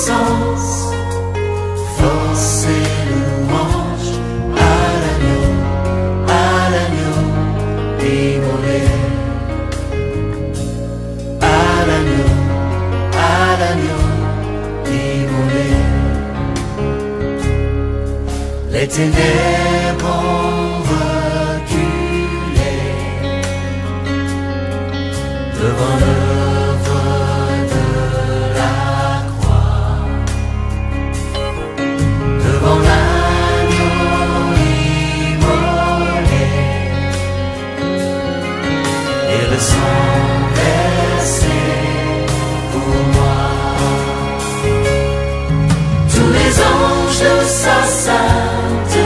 puissance, force et louange à l'agneau immolé, à l'agneau immolé. Les ténèbres ont reculé devant l'œuvre de la croix, devant l'agneau immolé et le sang versé pour moi. Tous les anges de sa sainte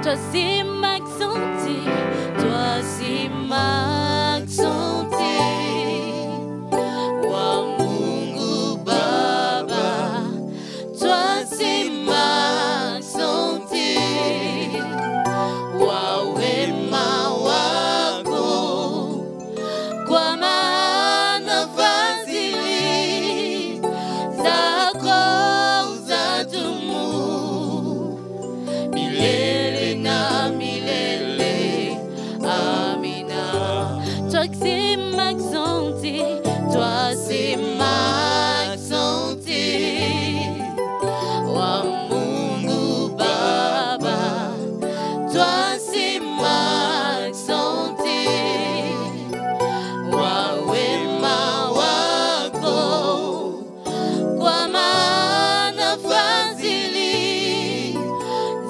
Toi c'est m'accenti, toi c'est m'accenti. Wa Mungu Baba, toi c'est m'accenti. Wa wema wako, kwa maana fadhili zako zadumu milele na milele. Amina. Toi c'est m'accenti, toi c'est m'accenti. Wa Mungu Baba, toi c'est m'accenti. Wa wema wako, kwa maana fadhili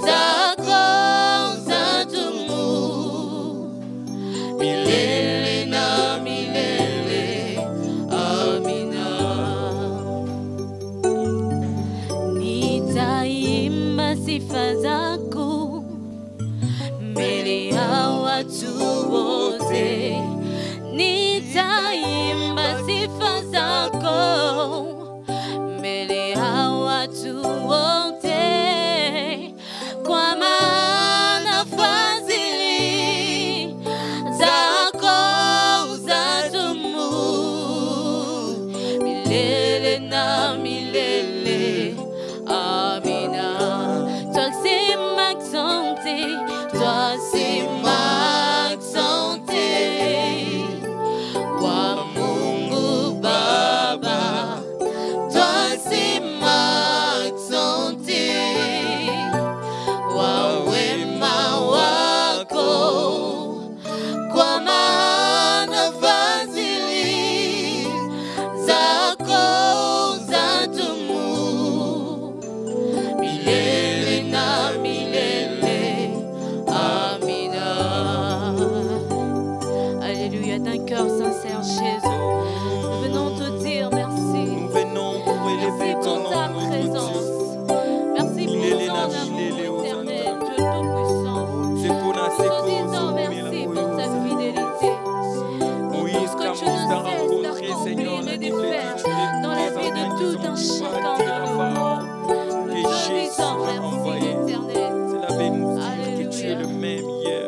zako zadumu milele na milele. Amina. Nitaimba sifa zako mbele ya watu wote. Nitaimba sifa zako mbele ya watu wote, kwa maana fadhili zako zadumu milele na milele. Amina. Toi c'est m'accenti, toi c'est m'accenti. Wa Mungu Baba, toi c'est m'accenti. Wa wema wako, kwa maana fadhili zako zadumu milele na milele. Amina. Alléluia, d'un cœur sincère, Jésus, nous venons te dire merci. Nous venons pour Merci élever ton pour nom, ta notre présence. Dieu. Merci pour Milele ton na amour milele, éternel, Dieu Tout-Puissant. C'est pour la Nous te disons merci pour ta fidélité. Pour Oui, tout ce que tu ne t'as cesses rencontré, Seigneur, d'accomplir la et de Bible faire dit, tu es dans la vie de tout un chacun de nous. Nous te disons merci éternel. C'est la veille nous dire que tu es Alléluia. le même hier,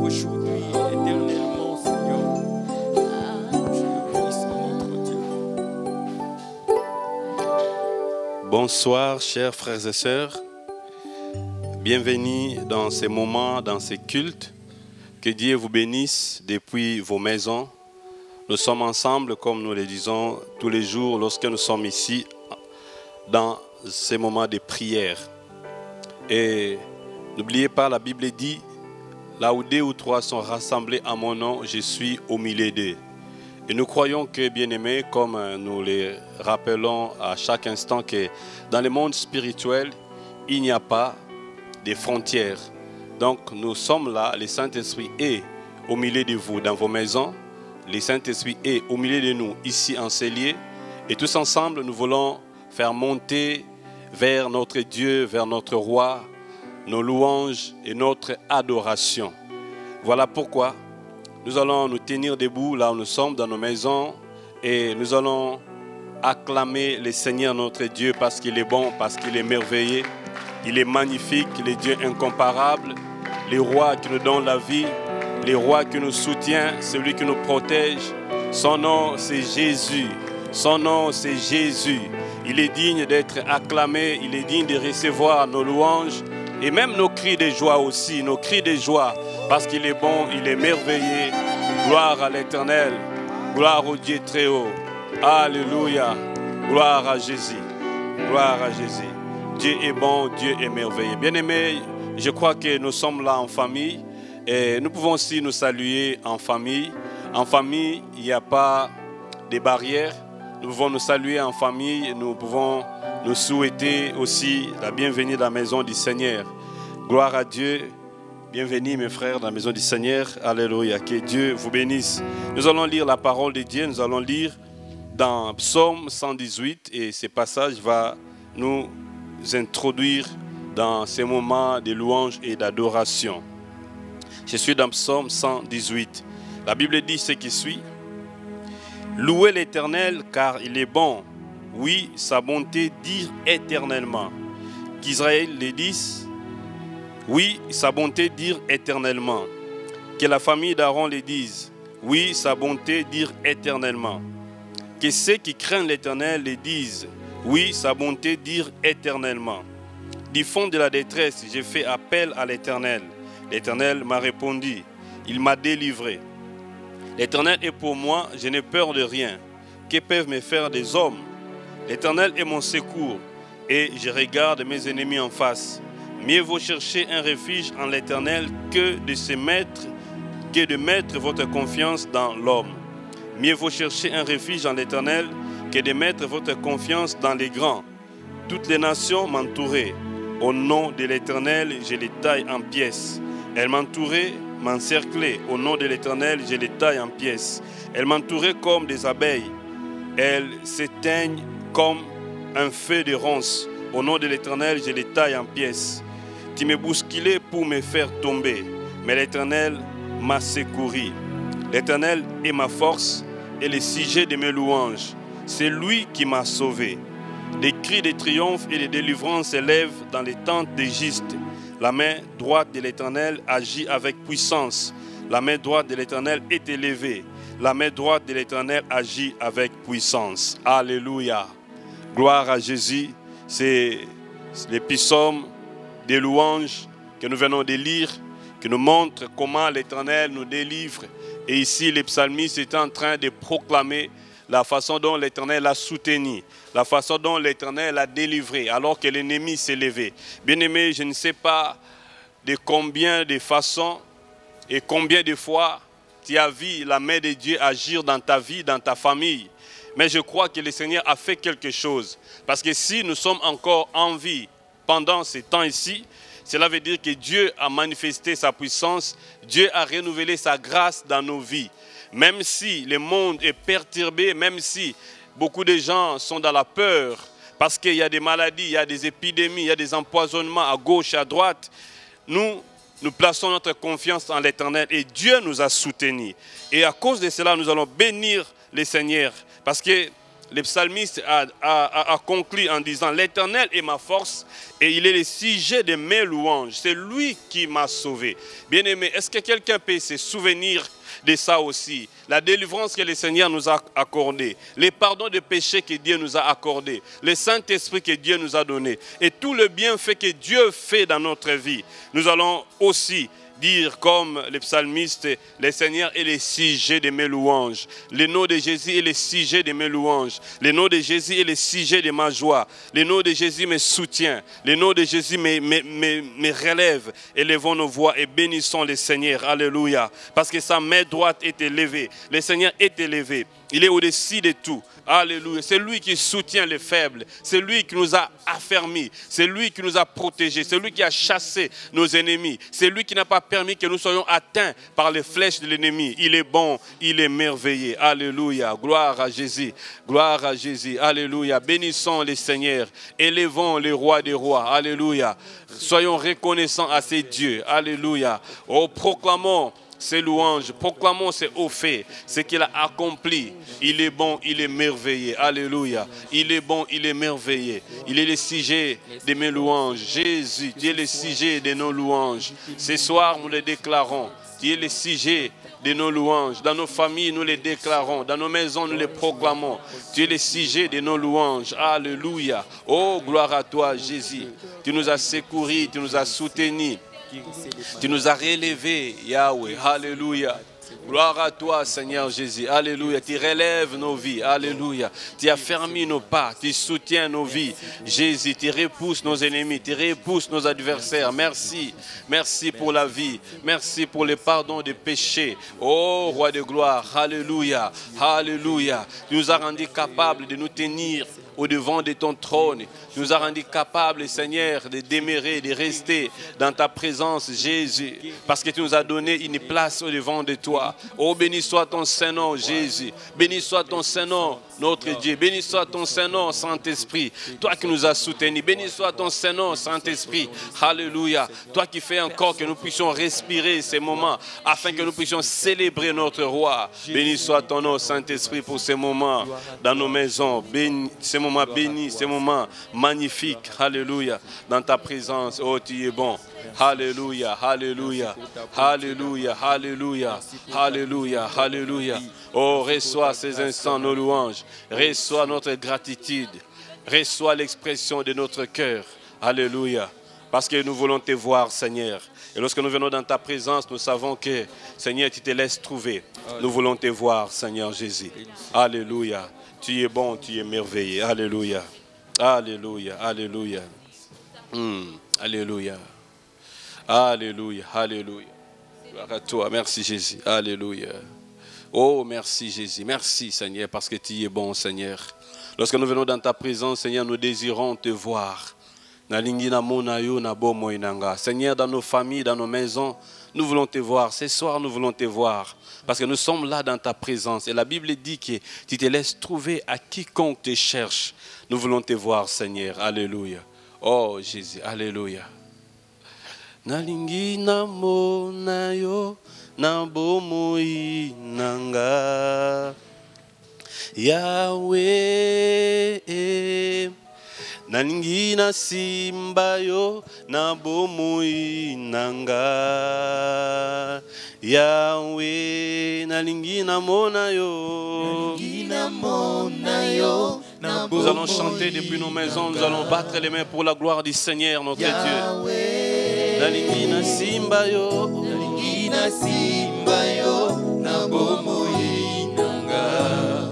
aujourd'hui, éternellement, Seigneur. Tu es puissant, notre Dieu. Bonsoir, chers frères et sœurs. Bienvenue dans ces moments, dans ces cultes. Que Dieu vous bénisse depuis vos maisons. Nous sommes ensemble, comme nous le disons tous les jours, lorsque nous sommes ici, dans ces moments de prière. Et n'oubliez pas, la Bible dit, là où 2 ou 3 sont rassemblés à mon nom, je suis au milieu d'eux. Et nous croyons que, bien-aimés, comme nous les rappelons à chaque instant, que dans le monde spirituel, il n'y a pas de frontières. Donc nous sommes là, le Saint-Esprit est au milieu de vous, dans vos maisons. Le Saint-Esprit est au milieu de nous, ici en ces lieux. Et tous ensemble, nous voulons faire monter vers notre Dieu, vers notre Roi, nos louanges et notre adoration. Voilà pourquoi nous allons nous tenir debout là où nous sommes, dans nos maisons, et nous allons acclamer le Seigneur notre Dieu parce qu'il est bon, parce qu'il est merveilleux, il est magnifique, le Dieu incomparable, le Roi qui nous donne la vie, le Roi qui nous soutient, celui qui nous protège. Son nom c'est Jésus, son nom c'est Jésus. Il est digne d'être acclamé, il est digne de recevoir nos louanges et même nos cris de joie aussi, nos cris de joie. Parce qu'il est bon, il est merveilleux. Gloire à l'Éternel. Gloire au Dieu très haut. Alléluia. Gloire à Jésus. Gloire à Jésus. Dieu est bon, Dieu est merveilleux. Bien-aimés, je crois que nous sommes là en famille. Et nous pouvons aussi nous saluer en famille. En famille, il n'y a pas de barrières. Nous pouvons nous saluer en famille. Nous pouvons nous souhaiter aussi la bienvenue dans la maison du Seigneur. Gloire à Dieu. Bienvenue mes frères dans la maison du Seigneur. Alléluia. Que Dieu vous bénisse. Nous allons lire la parole de Dieu. Nous allons lire dans Psaume 118 et ce passage va nous introduire dans ces moments de louange et d'adoration. Je suis dans Psaume 118. La Bible dit ce qui suit. Louez l'Éternel car il est bon. Oui, sa bonté dure éternellement. Qu'Israël le dise. Oui, sa bonté dure éternellement. Que la famille d'Aaron le dise. Oui, sa bonté dure éternellement. Que ceux qui craignent l'Éternel le disent. Oui, sa bonté dure éternellement. Du fond de la détresse, j'ai fait appel à l'Éternel. L'Éternel m'a répondu. Il m'a délivré. L'Éternel est pour moi, je n'ai peur de rien. Que peuvent me faire des hommes? L'Éternel est mon secours et je regarde mes ennemis en face. Mieux vaut chercher un refuge en l'Éternel que de mettre votre confiance dans l'homme. Mieux vaut chercher un refuge en l'Éternel que de mettre votre confiance dans les grands. Toutes les nations m'entouraient. Au nom de l'Éternel, je les taille en pièces. Elles m'entouraient, m'encerclaient. Au nom de l'Éternel, je les taille en pièces. Elles m'entouraient comme des abeilles. Elles s'éteignent comme un feu de ronces. Au nom de l'Éternel, je les taille en pièces. Tu me bousculais pour me faire tomber. Mais l'Éternel m'a secouru. L'Éternel est ma force et le sujet de mes louanges. C'est lui qui m'a sauvé. Des cris de triomphe et de délivrance s'élèvent dans les tentes d'Égypte. La main droite de l'Éternel agit avec puissance. La main droite de l'Éternel est élevée. La main droite de l'Éternel agit avec puissance. Alléluia. Gloire à Jésus. C'est les psaumes des louanges que nous venons de lire, qui nous montrent comment l'Éternel nous délivre. Et ici, les psalmistes étaient en train de proclamer la façon dont l'Éternel l'a soutenu, la façon dont l'Éternel l'a délivré, alors que l'ennemi s'est levé. Bien-aimé, je ne sais pas de combien de façons et combien de fois tu as vu la main de Dieu agir dans ta vie, dans ta famille. Mais je crois que le Seigneur a fait quelque chose. Parce que si nous sommes encore en vie pendant ce temps ici, cela veut dire que Dieu a manifesté sa puissance, Dieu a renouvelé sa grâce dans nos vies. Même si le monde est perturbé, même si beaucoup de gens sont dans la peur, parce qu'il y a des maladies, il y a des épidémies, il y a des empoisonnements à gauche, à droite, nous plaçons notre confiance en l'Éternel et Dieu nous a soutenus. Et à cause de cela, nous allons bénir le Seigneur. Parce que le psalmiste a conclu en disant « L'Éternel est ma force et il est le sujet de mes louanges. C'est lui qui m'a sauvé. » Bien-aimé, est-ce que quelqu'un peut se souvenir de ça aussi? La délivrance que le Seigneur nous a accordée, les pardons de péchés que Dieu nous a accordés, le Saint-Esprit que Dieu nous a donné et tout le bienfait que Dieu fait dans notre vie. Nous allons aussi dire comme le psalmiste, le Seigneur est le sujet de mes louanges. Le nom de Jésus est le sujet de mes louanges. Le nom de Jésus est le sujet de ma joie. Le nom de Jésus me soutient. Le nom de Jésus me relève. Élevons nos voix et bénissons le Seigneur. Alléluia. Parce que sa main droite est élevée. Le Seigneur est élevé. Il est au-dessus de tout. Alléluia. C'est lui qui soutient les faibles. C'est lui qui nous a affermis. C'est lui qui nous a protégés. C'est lui qui a chassé nos ennemis. C'est lui qui n'a pas permis que nous soyons atteints par les flèches de l'ennemi. Il est bon, il est merveilleux. Alléluia. Gloire à Jésus. Gloire à Jésus. Alléluia. Bénissons le Seigneur. Élevons le roi des rois. Alléluia. Soyons reconnaissants à ces dieux. Alléluia. Oh, proclamons ses louanges, proclamons ses hauts faits, ce qu'il a accompli. Il est bon, il est merveilleux. Alléluia. Il est bon, il est merveilleux. Il est le sujet de mes louanges. Jésus, tu es le sujet de nos louanges. Ce soir, nous le déclarons. Tu es le sujet de nos louanges. Dans nos familles, nous les déclarons. Dans nos maisons, nous les proclamons. Tu es le sujet de nos louanges. Alléluia. Oh, gloire à toi, Jésus. Tu nous as secourus, tu nous as soutenus. Tu nous as relevés, Yahweh. Alléluia. Gloire à toi, Seigneur Jésus. Alléluia. Tu relèves nos vies. Alléluia. Tu affermis nos pas. Tu soutiens nos vies. Jésus, tu repousses nos ennemis. Tu repousses nos adversaires. Merci. Merci pour la vie. Merci pour le pardon des péchés. Oh, Roi de gloire. Alléluia. Alléluia. Tu nous as rendus capables de nous tenir au-devant de ton trône. Tu nous as rendus capables, Seigneur, de demeurer, de rester dans ta présence, Jésus, parce que tu nous as donné une place au-devant de toi. Oh, béni soit ton Saint-Nom, Jésus. Béni soit ton Saint-Nom, notre Dieu. Béni soit ton Saint-Nom, Saint-Esprit. Toi qui nous as soutenus. Béni soit ton Saint-Nom, Saint-Esprit. Alléluia. Toi qui fais encore que nous puissions respirer ces moments afin que nous puissions célébrer notre roi. Béni soit ton nom, Saint-Esprit, pour ces moments dans nos maisons. Béni, ces moments bénis, ces moments magnifiques. Alléluia. Dans ta présence, oh, tu es bon. Alléluia, alléluia, alléluia, alléluia, alléluia, alléluia. Oh, reçois ces instants nos louanges. Reçois notre gratitude. Reçois l'expression de notre cœur. Alléluia. Parce que nous voulons te voir, Seigneur. Et lorsque nous venons dans ta présence, nous savons que, Seigneur, tu te laisses trouver. Nous voulons te voir, Seigneur Jésus. Alléluia. Tu es bon, tu es merveilleux. Alléluia. Alléluia, alléluia. Alléluia. Alléluia, alléluia. Gloire à toi. Merci, Jésus. Alléluia. Oh, merci, Jésus. Merci, Seigneur, parce que tu es bon, Seigneur. Lorsque nous venons dans ta présence, Seigneur, nous désirons te voir. Seigneur, dans nos familles, dans nos maisons, nous voulons te voir. Ce soir, nous voulons te voir. Parce que nous sommes là dans ta présence. Et la Bible dit que tu te laisses trouver à quiconque te cherche. Nous voulons te voir, Seigneur. Alléluia. Oh, Jésus. Alléluia. Nalingi namona yo na bomoi nanga Yahweh. Nalingi na simba yo na bomoi nanga Yahweh. Nalingi na mona yo. Nous allons chanter depuis nos maisons, nous allons battre les mains pour la gloire du Seigneur notre Dieu. Nalingi na simba yo, nalingi na simba yo na bomoi nanga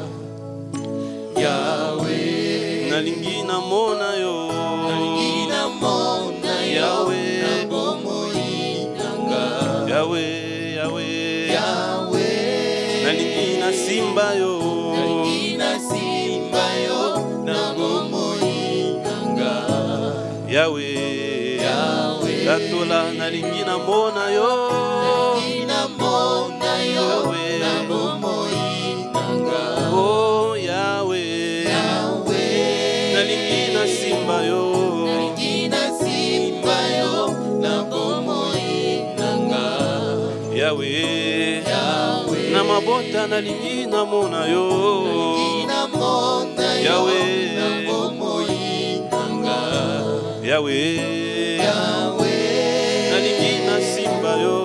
Yahweh. Nalingi na mona yo, nalingi na mona Yahweh na bomoi nanga Yahweh, Yahweh, Yahweh. Nalingi na simba yo, nalingi na simba yo na bomoi nanga Yahweh, Yahweh. Latola nalingi na mona yo, nalingi na mona yo na bomoi nanga. Oh Yahweh, Yahweh. Nalingi na simba yo, nalingi na simba yo na bomoi nanga Yahweh, Yahweh. Na mabota nalingi na mona yo, nalingi na mona yo Yahweh na bomoi nanga Yahweh, Yahweh. Nalingi na simba yo,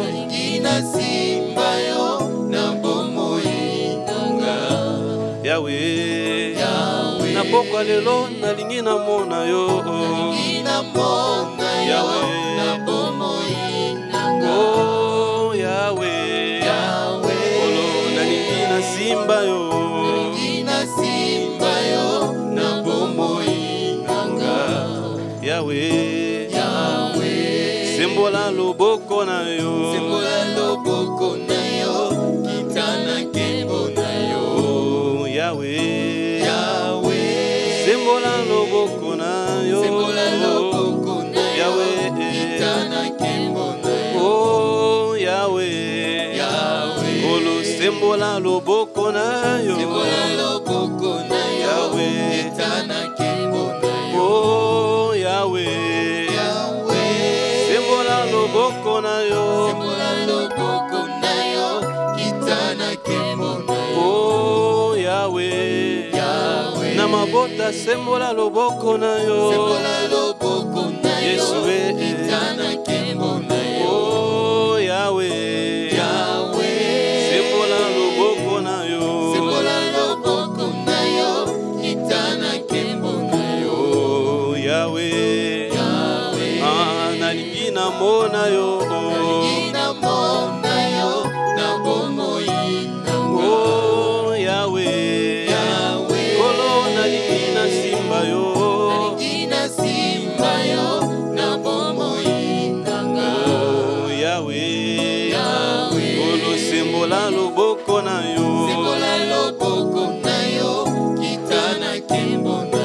nalingi na simba yo na bomoi nanga Yahweh, Yahweh. Na pokwa lelo nalingi na mona yo, nalingi na mona yo na bomoi nanga. Oh Yahweh, Yahweh. Olo nalingi na simba yo, nalingi na simba yo na bomoi nanga Yahweh, Yahweh. Sembola loboko na yo, sembola loboko na yo, kitana kembo na yo. Oh, Yahweh, Yahweh. Sembola loboko na yo, sembola loboko na yo, Yahweh, kitana kembo na yo. Oh, Yahweh, Yahweh. Olo sembola loboko na yo, sembola loboko na yo, Yahweh, kitana kembo na yo. Oh, Yahweh, Yahweh. Sembola loboko na yo, sembola loboko na yo, kitana kembo na yo. Oh, Yahweh, Yahweh. Na mabota sembola loboko na yo, sembola loboko na yo, Yesue, kitana kembo na yo. Oh, Yahweh, Yahweh. Sembola loboko na yo, sembola loboko na yo, kitana kembo na yo. Oh, Yahweh, Yahweh. Ah, nalingi na mona yo, nalingi na mona yo na bomoi nanga. Oh, Yahweh, Yahweh. Kolo nalingi na simba yo, nalingi na simba yo na bomoi nanga. Oh, Yahweh, Yahweh. Kolo sembola loboko na yo, sembola loboko na yo, kitana kembo na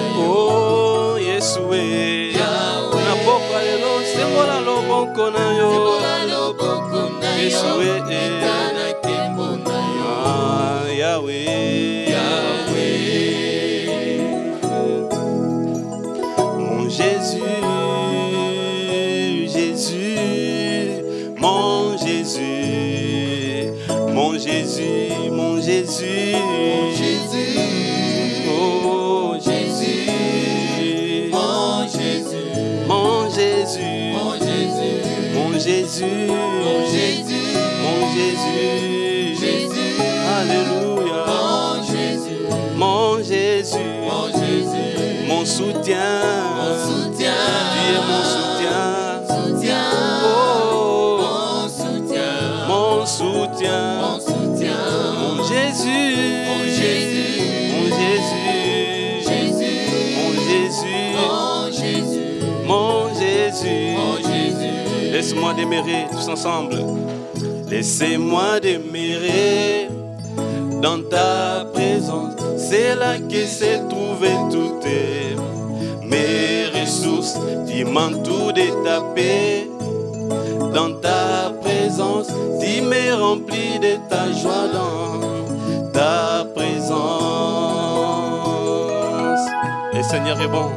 Jésus, mon Jésus, mon Jésus, oh Jésus, Mon Jésus, mon Jésus, mon Jésus, mon Jésus, mon Jésus, mon Jésus, Jésus, alléluia, mon Jésus, mon Jésus, mon Jésus, mon soutien, mon soutien, tu es mon soutien, soutien, oh, mon soutien, mon soutien, mon soutien, mon Jésus, mon Jésus, mon Jésus, Jésus, mon Jésus, mon Jésus, mon Jésus, mon Jésus, laisse-moi demeurer tous ensemble, laissez-moi demeurer dans ta présence, c'est là que s'est trouvé toutes mes ressources, tu m'as tout de ta paix, dans ta présence, tu me remplis de ta joie dans ta présence. Le Seigneur est bon,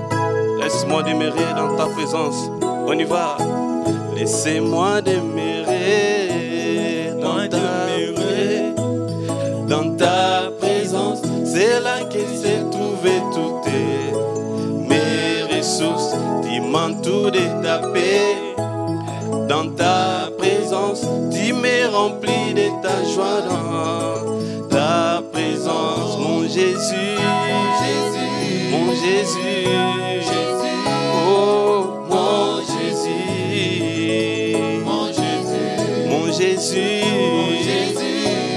laisse-moi demeurer dans ta présence, on y va, laissez-moi demeurer dans ta présence. Dans ta présence, c'est là que s'est trouvé toutes mes ressources. Tu m'entoures de ta paix. Dans ta présence, tu me remplis de ta joie. Dans ta présence, mon Jésus, mon Jésus, oh mon Jésus, mon Jésus, mon Jésus,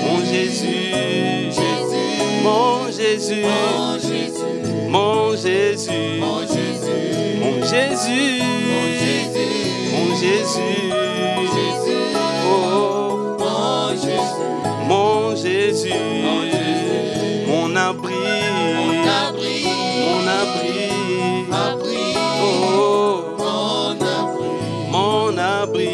mon Jésus. Mon Jésus, mon Jésus, mon Jésus, mon Jésus, mon Jésus, oh, mon Jésus, mon Jésus, mon abri, mon abri, oh, mon abri,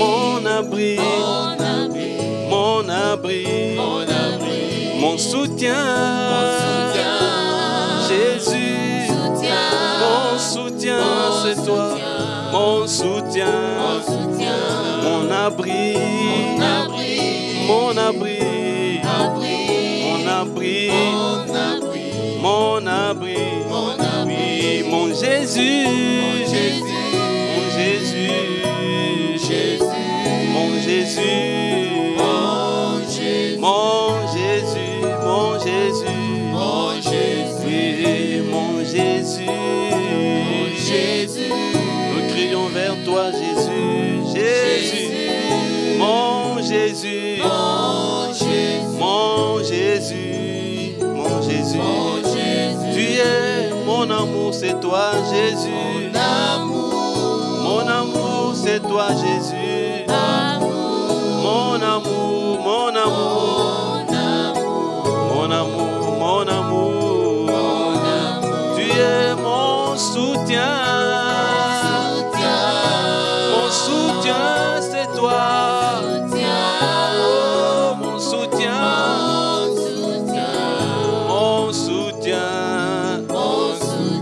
mon abri, mon abri, mon soutien, Jésus, mon soutien, c'est toi, mon soutien, mon abri, mon abri, mon abri, mon abri, oui, mon Jésus, mon Jésus, mon Jésus. Mon Jésus, mon Jésus, mon Jésus, oui, mon Jésus, nous crions vers toi, Jésus, Jésus, mon Jésus, mon Jésus, mon Jésus, tu es mon amour, c'est toi, Jésus, mon amour, c'est toi, Jésus, mon amour, mon amour, mon amour, mon amour, tu es mon soutien, mon soutien, c'est toi, oh, mon soutien, mon soutien,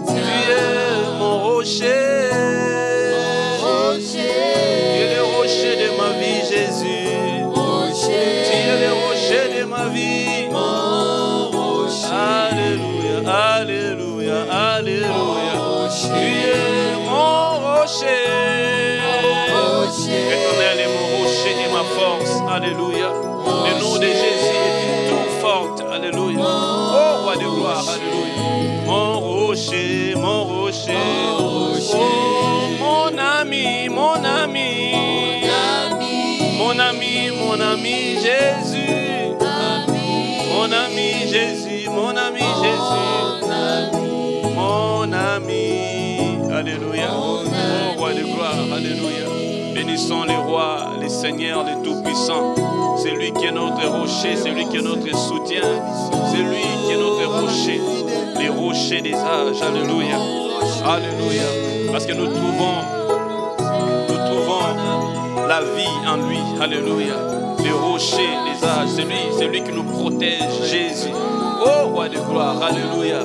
tu es mon rocher, tu es le rocher de ma vie, Jésus. Tu es le rocher de ma vie. Alléluia, alléluia, alléluia. Tu es mon rocher. Éternel est mon rocher et ma force. Alléluia. Le nom de Jésus est tout fort. Alléluia. Oh, roi de gloire. Alléluia. Mon rocher, mon rocher. Oh, mon ami, mon ami. Mon ami, mon ami Jésus, mon ami Jésus, mon ami Jésus, mon ami, alléluia, oh roi de gloire, alléluia, bénissons les rois, les seigneurs, les tout-puissants, c'est lui qui est notre rocher, c'est lui qui est notre soutien, c'est lui qui est notre rocher, les rochers des âges, alléluia, alléluia, parce que nous trouvons la vie en lui, alléluia. Les rochers, les âges, c'est lui qui nous protège, Jésus. Oh, roi de gloire, alléluia.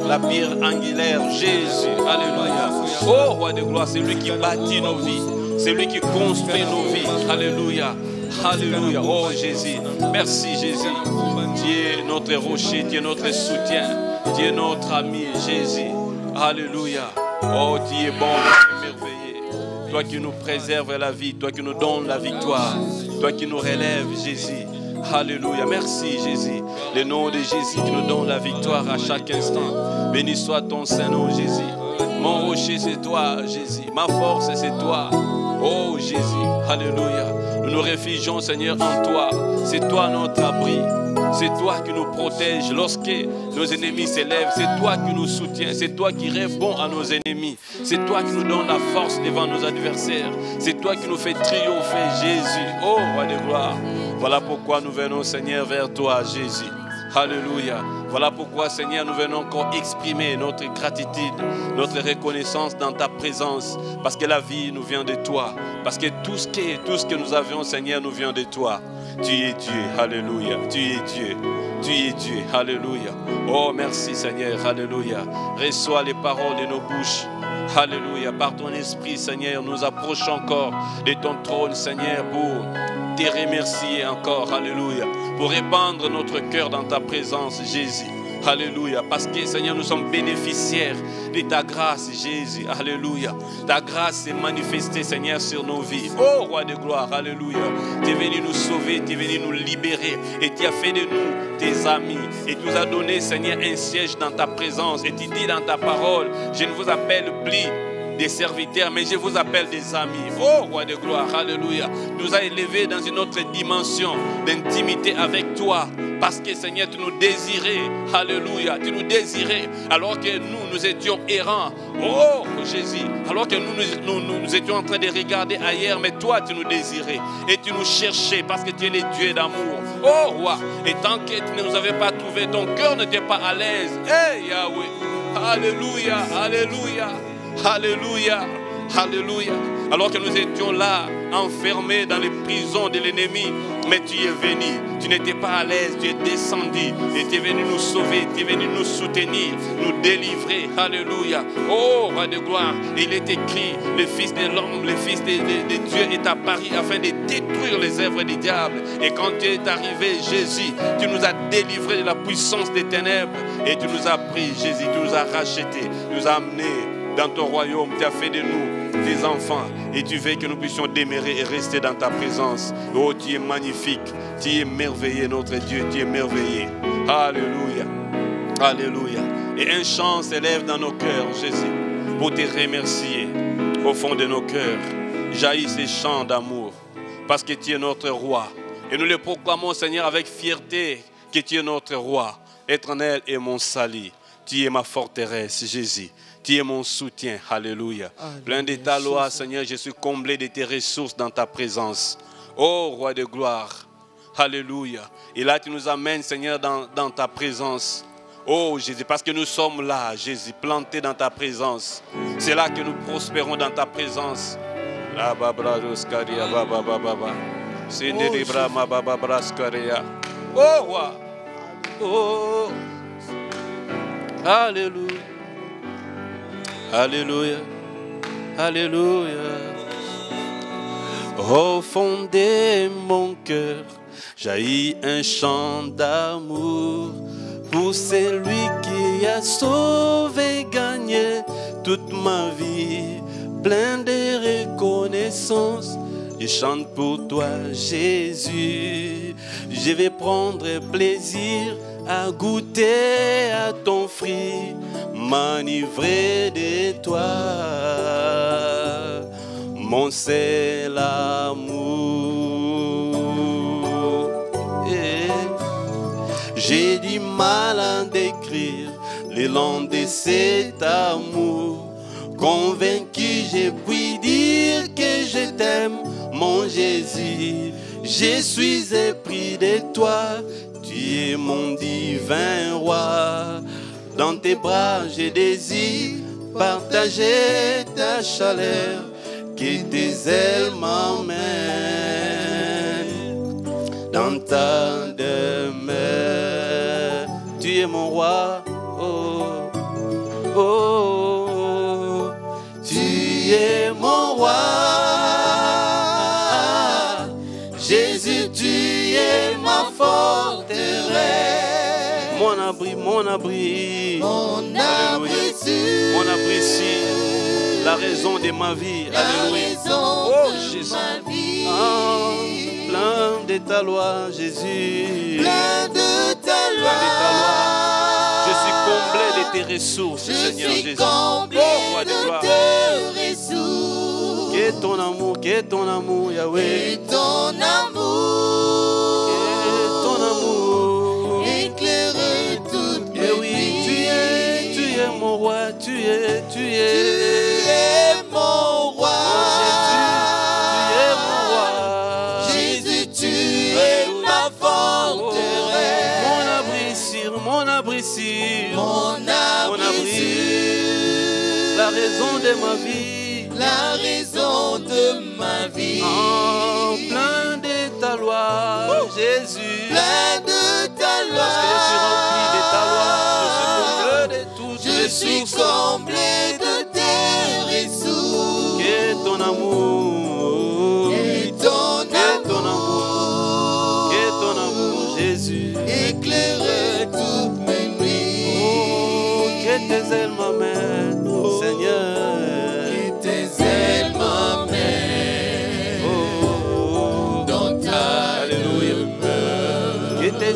La pierre angulaire, Jésus, alléluia. Oh, roi de gloire, c'est lui qui bâtit nos vies. C'est lui qui construit nos vies. Alléluia. Alléluia. Oh, Jésus. Merci, Jésus. Tu es notre rocher, tu es notre soutien. Tu es notre ami, Jésus. Alléluia. Oh, tu es bon, tu es merveilleux. Toi qui nous préserves la vie, toi qui nous donnes la victoire, toi qui nous relèves, Jésus. Alléluia. Merci, Jésus. Le nom de Jésus qui nous donne la victoire à chaque instant. Béni soit ton Saint-Nom, Jésus. Mon rocher, c'est toi, Jésus. Ma force, c'est toi. Oh, Jésus. Alléluia. Nous nous réfugions, Seigneur, en toi. C'est toi notre abri. C'est toi qui nous protège lorsque nos ennemis s'élèvent. C'est toi qui nous soutiens. C'est toi qui réponds à nos ennemis. C'est toi qui nous donne la force devant nos adversaires. C'est toi qui nous fais triompher, Jésus. Oh, roi de gloire. Voilà pourquoi nous venons, Seigneur, vers toi, Jésus. Alléluia. Voilà pourquoi, Seigneur, nous venons encore exprimer notre gratitude, notre reconnaissance dans ta présence. Parce que la vie nous vient de toi. Parce que tout ce que nous avions, Seigneur, nous vient de toi. Tu es Dieu. Alléluia. Tu es Dieu. Tu es Dieu. Alléluia. Oh, merci, Seigneur. Alléluia. Reçois les paroles de nos bouches. Alléluia. Par ton esprit, Seigneur, nous approchons encore de ton trône, Seigneur, pour te remercier encore. Alléluia. Pour répandre notre cœur dans ta présence, Jésus. Alléluia. Parce que, Seigneur, nous sommes bénéficiaires de ta grâce, Jésus. Alléluia. Ta grâce est manifestée, Seigneur, sur nos vies. Oh, roi de gloire. Alléluia. Tu es venu nous sauver, tu es venu nous libérer. Et tu as fait de nous tes amis. Et tu nous as donné, Seigneur, un siège dans ta présence. Et tu dis dans ta parole, je ne vous appelle plus des serviteurs, mais je vous appelle des amis. Oh, roi de gloire. Alléluia. Tu nous as élevés dans une autre dimension d'intimité avec toi. Parce que, Seigneur, tu nous désirais. Alléluia. Tu nous désirais alors que nous étions errants. Oh, Jésus. Alors que nous étions en train de regarder ailleurs, mais toi, tu nous désirais. Et tu nous cherchais parce que tu es le Dieu d'amour. Oh, roi. Et tant que tu ne nous avais pas trouvé, ton cœur n'était pas à l'aise. Hey, Yahweh. Alléluia. Alléluia. Alléluia. Alléluia. Alors que nous étions là, enfermés dans les prisons de l'ennemi, mais tu es venu, tu n'étais pas à l'aise, tu es descendu et tu es venu nous sauver, tu es venu nous soutenir, nous délivrer. Alléluia. Oh, roi de gloire, il est écrit, le Fils de l'homme, le Fils de Dieu est apparu afin de détruire les œuvres du diable. Et quand tu es arrivé, Jésus, tu nous as délivrés de la puissance des ténèbres et tu nous as pris, Jésus, tu nous as rachetés, tu nous as amenés dans ton royaume, tu as fait de nous tes enfants et tu veux que nous puissions demeurer et rester dans ta présence. Oh, tu es magnifique, tu es merveilleux, notre Dieu, tu es merveilleux. Alléluia, alléluia. Et un chant s'élève dans nos cœurs, Jésus, pour te remercier. Au fond de nos cœurs, jaillit ces chants d'amour, parce que tu es notre roi. Et nous le proclamons, Seigneur, avec fierté, que tu es notre roi. Éternel est mon salut, tu es ma forteresse, Jésus. Tu es mon soutien, alléluia. Plein de ta loi, Seigneur, je suis comblé de tes ressources dans ta présence. Oh, roi de gloire, alléluia. Et là, tu nous amènes, Seigneur, dans ta présence. Oh, Jésus, parce que nous sommes là, Jésus, plantés dans ta présence. C'est là que nous prospérons dans ta présence. Oh, roi. Oh, alléluia. Alléluia, alléluia. Au fond de mon cœur, jaillit un chant d'amour pour celui qui a sauvé, gagné toute ma vie, plein de reconnaissance. Je chante pour toi, Jésus. Je vais prendre plaisir à goûter à ton fruit, m'enivrer de toi, mon seul amour. J'ai du mal à décrire l'élan de cet amour. Convaincu, je puis dire que je t'aime, mon Jésus. Je suis épris de toi. Tu es mon divin roi. Dans tes bras, je désire partager ta chaleur. Que tes ailes m'emmènent dans ta demeure. Tu es es mon roi. Oh, oh, oh, tu es mon roi. Jésus, tu es ma forteresse. Mon abri, mon abri. Mon abri sûr. Mon abri sûr. La raison de ma vie. La Alléluia. raison Oh, de Jésus. ma vie. Ah, plein de ta loi, Jésus. Plein de ta loi. Plein de ta loi. Je suis comblé de tes ressources, Je Seigneur suis Jésus. comblé Oh, roi de de gloire. tes ressources. Qu'est ton amour, Yahweh. Et ton amour. Qu'est ton amour. Éclairer toute Eh mes oui, nuits. tu es mon roi, tu es. Tu es mon roi. Jésus, tu es ma forteresse. Mon abri sûr. Mon abri sûr. La raison de ma vie. La raison de ma vie. Oh, plein de ta loi, Jésus. Plein de ta loi. Parce que je suis rempli de ta loi. Je suis comblé de toutes Je les suis sources. comblé de tes ressources. Qu'est ton amour. Et ton Qu'est ton amour. amour. Qu'est ton amour, Jésus. Éclairer toutes mes nuits. Oh, que tes ailes m'amènent, Seigneur. Que tes ailes m'amènent Oh, dans ta Alléluia. demeure. Que tes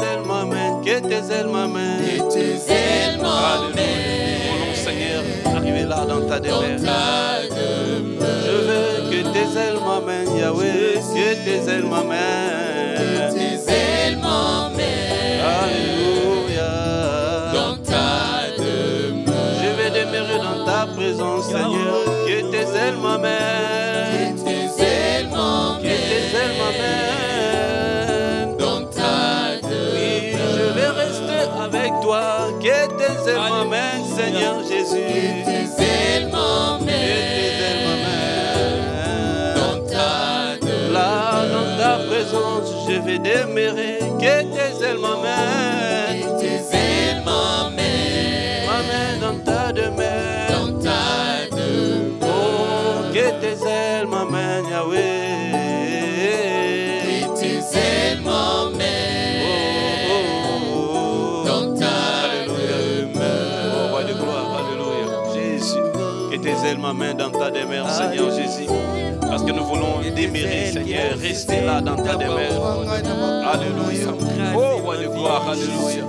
ailes m'amènent, que tes ailes m'amènent. Que tes ailes m'amènent Voulons, Seigneur, arriver là dans ta dans demeure. ta demeure. Je veux que tes ailes m'amènent, Yahweh, que tes ailes Que m'amènent. tes ailes m'amènent Alléluia. dans ta demeure. Je vais demeurer dans ta présence, Seigneur. Que tes ailes m'amènent. Que tes ailes Que tes ailes m'amènent m'amènent. dans ta Oui, demeure. je vais rester avec toi. Que tes ailes m'amènent, Seigneur Que Jésus. tes ailes Que tes ailes m'amènent m'amènent. dans ta demeure. Là, dans ta présence, je vais demeurer. Que tes ailes m'amènent. Que tes ailes m'amènent M'amènent dans ta demeure. dans ta demeure. Oh, que tes ailes m'amènent, Yahweh. Que tes ailes m'amènent dans ta demeure. Oh, roi de gloire, alléluia. Jésus, que tes ailes m'amènent dans ta demeure, Seigneur Jésus. Parce que nous voulons demeurer, Seigneur, rester là dans ta demeure. Alléluia. Oh, roi de gloire, alléluia.